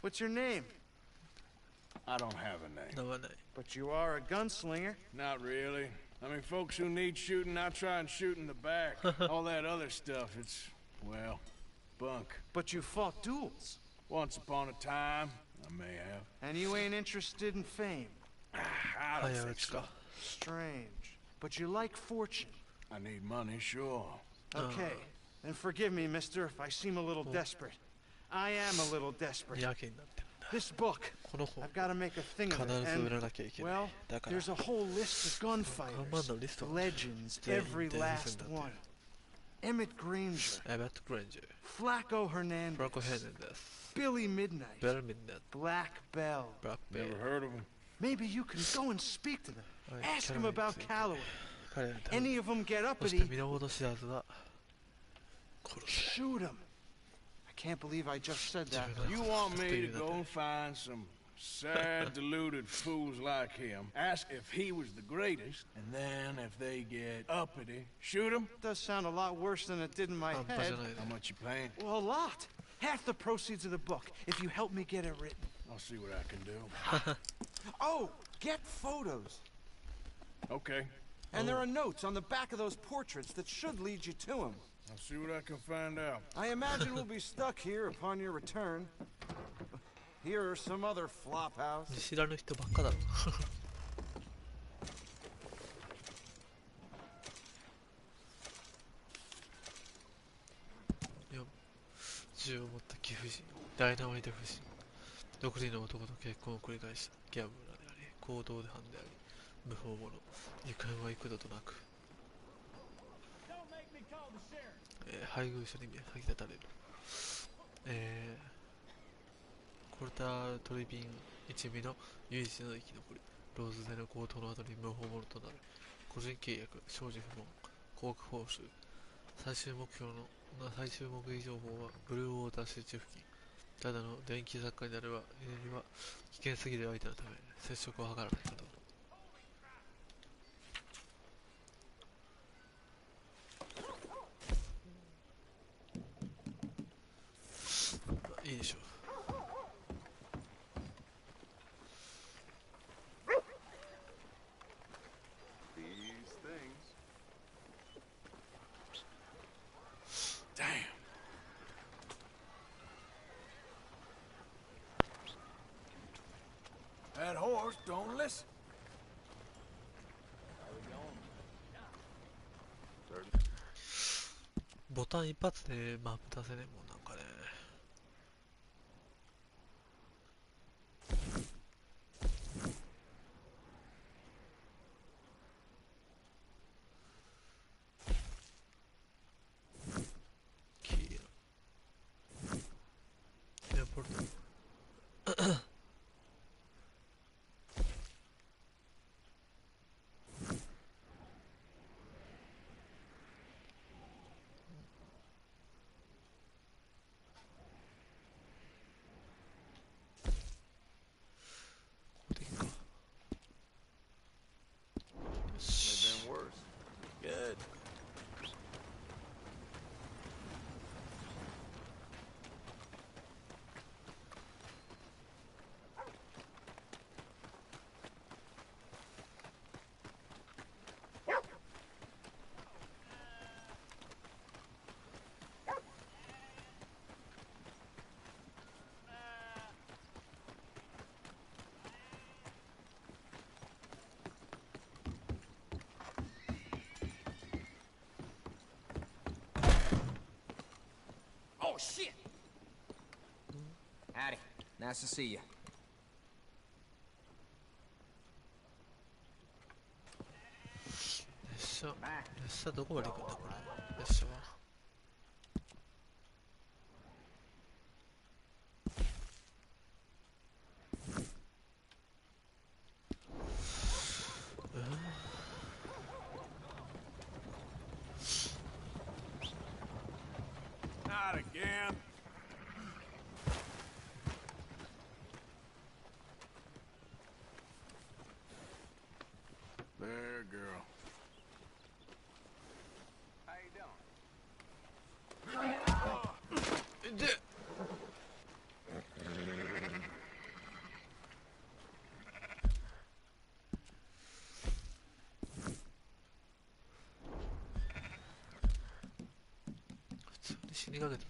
What's your name? I don't have a name. But you are a gunslinger. Not really. I mean, folks who need shooting, I try and shoot in the back. All that other stuff, it's, well, bunk. But you fought duels. Once upon a time, I may have. And you ain't interested in fame. I don't think so. Strange. But you like fortune. I need money, sure. Okay. Then forgive me, mister, if I seem a little desperate. I am a little desperate. This book. この本 I've got to make a thing 必 of it. ず売ら And, なきゃいけない well, だから there's a whole list of 看 gunfighters. 板のリストが Legends, 全員 every 伝説 last になって one. Emmett Granger, る。エベット・グレンジャー、 Flacco フラン Hernandez, コ・ヘネです。 Billy Midnight, ベルミンネット、 Black Bell. ブラックベル。 Never heard of him. Maybe you can go and speak to them. はい Ask them about キャ Calloway. 彼らに頼む。 Any of them get そして uppity, 源知らずは殺せ。 shoot them. I can't believe I just said that. You want me to go and find some sad, deluded fools like him, ask if he was the greatest, and then if they get uppity, shoot him? Does sound a lot worse than it did in my 半端じ head. ゃないね。 How much you paying? Well, a lot. Half the proceeds of the book, if you help me get it written. I'll see what I can do. Oh, get photos. Okay, And there are notes on the back of those portraits that should lead you to him. I'll see what I can find out. I imagine we'll be stuck here upon your return. Here are some other flophouse. 見知らぬ人ばっかだろ。4、銃を持った貴婦人、ダイナマイト夫人、独自の男と結婚を繰り返したギャンブラーであり、行動で犯であり、無法者、行方は幾度となく、配偶者に吐き立たれる。コルタートリビン一味の唯一の生き残り、ローズでの強盗の後に無法者となる。個人契約、少女不問、航空報酬。最終目撃情報はブルーウォーター集中付近。ただの電気作家になるはには危険すぎる相手のため接触を図らないこと。いいでしょう。That horse don't listen. ボタン一発でマップ出せねえもんなんかね。キーエアポルトOh, shit! Howdy. Nice to see you. 列車どこまで行くんだこれ。列車はNot again. There, girl. How you doing? 普通に死にかけたぜ。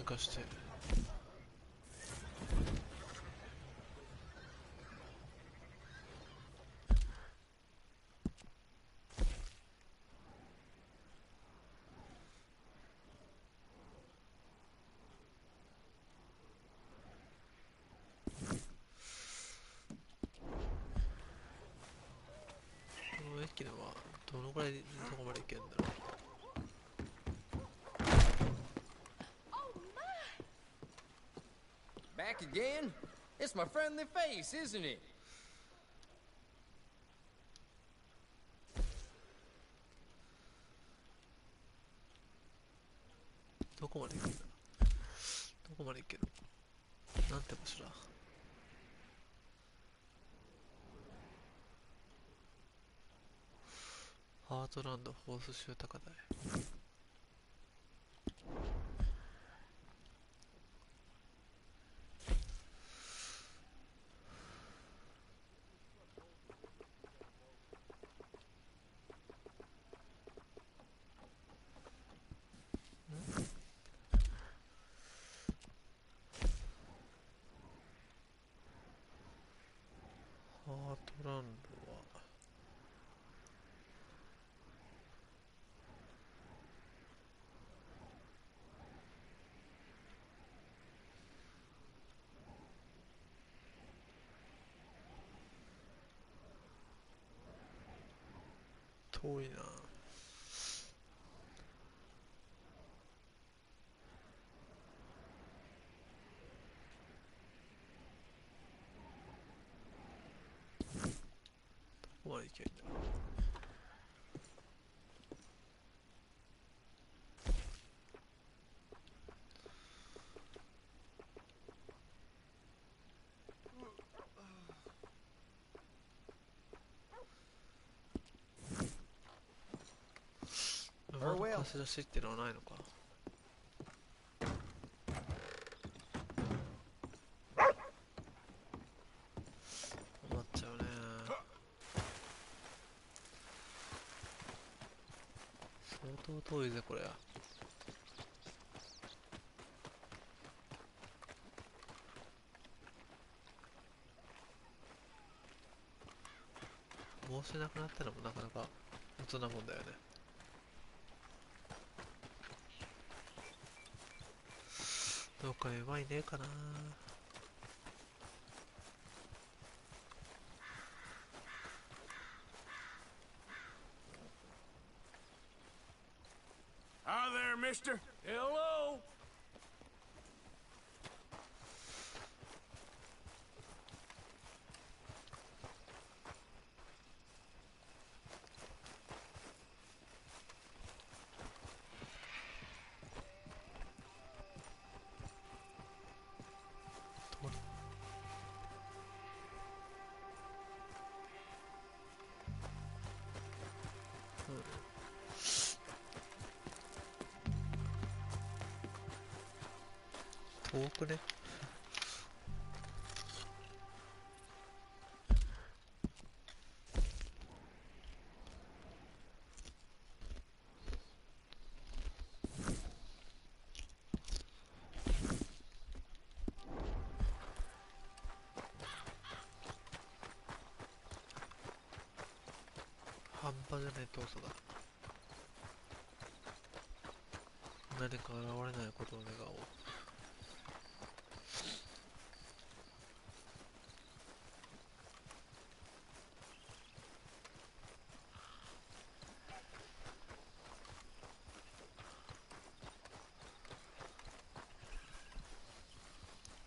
通過してこの駅のはどのぐらいどこまで行けるんだろう。Back again? It's my friendly face, isn't it? どこまで行くんだ。どこまで行ける。なんて場所だ。ハートランドホースシュー高台。ハートランドは遠いな。どこまで行けばいいんだ。馬の貸し出しってのはないのか。困っちゃうね。相当遠いぜこれ。帽子なくなったのもなかなか大人もんだよね。どっかうまいねえかな。Hi there, mister. Hello.遠くね。半端じゃない遠さだ。何か現れないことを願おう。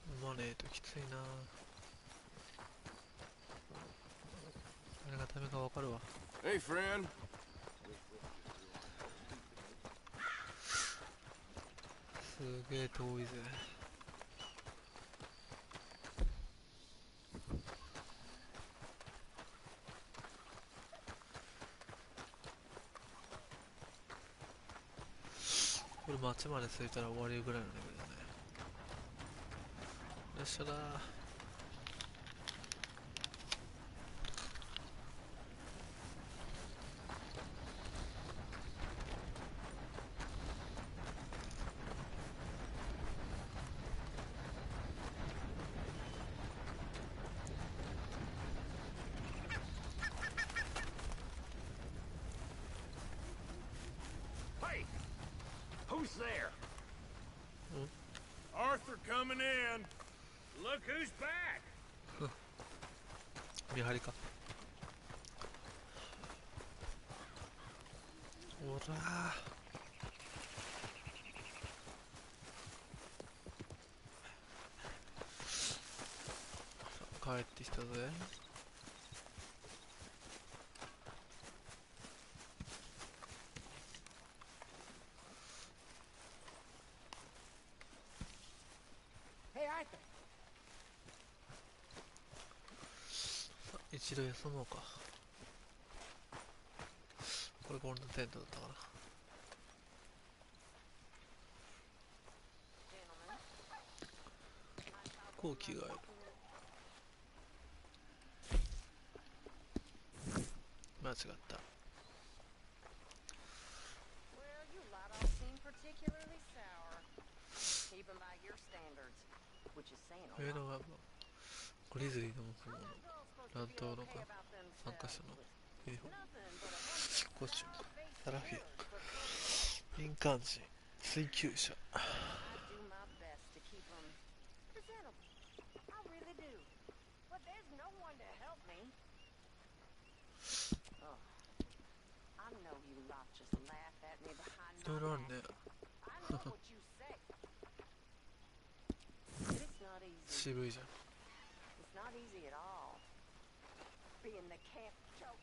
飲まねえときついな。あれがダメかわかるわ。Hey, friend. すげえ遠いぜ。これ街まで着いたら終わりぐらいのレベルだね。よっしゃだー。Who's there? Arthur coming in. Look who's back. 見張りか。おらー、帰ってきたぜ。一度休もうか。これが俺のテントだったかな。こう着替える。間違った。上のはグリズリーの乱闘の参加者のユニフォーム、コスチューム、サラフィア、民間人、追求者。いろいろあるね。渋いじゃん。Not easy at all. Being the camp joke.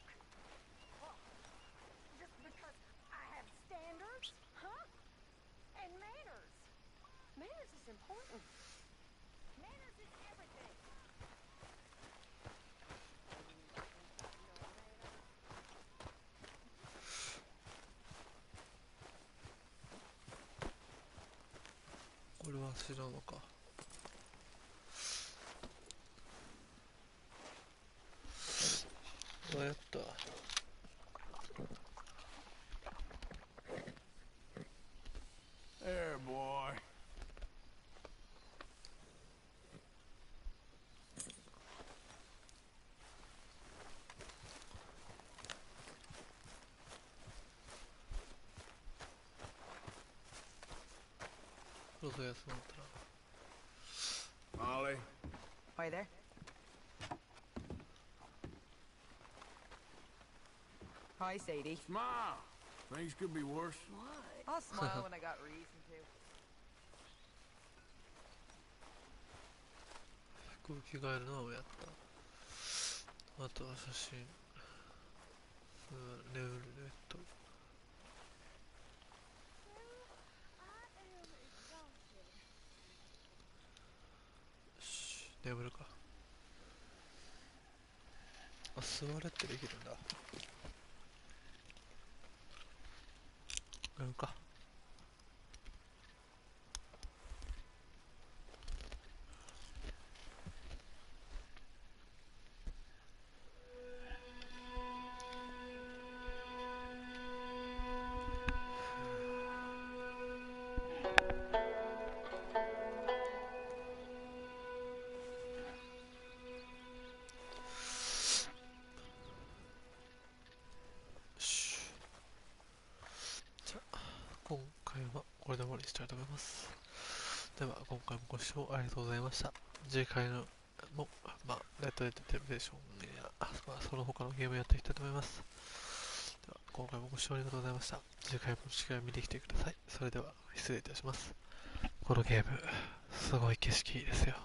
Well, just because I have standards, huh? And manners. Manners is important. Manners is everything.これは知らんのか。やった。There, boy. Molly. Are you there? Hi, Sadie. Smile. Things could be worse. What? I'll smile when I got reason to. 服を着替えるのをやった。あとは写真。ネウルレット。よし、眠るか。あ、座れってできるんだ。眠るか。今回はこれで終わりにしたいと思います。では今回もご視聴ありがとうございました。次回のもレッドデッドテンペーションやその他のゲームをやっていきたいと思います。では今回もご視聴ありがとうございました。次回も次回見てきてください。それでは失礼いたします。このゲームすごい景色いいですよ。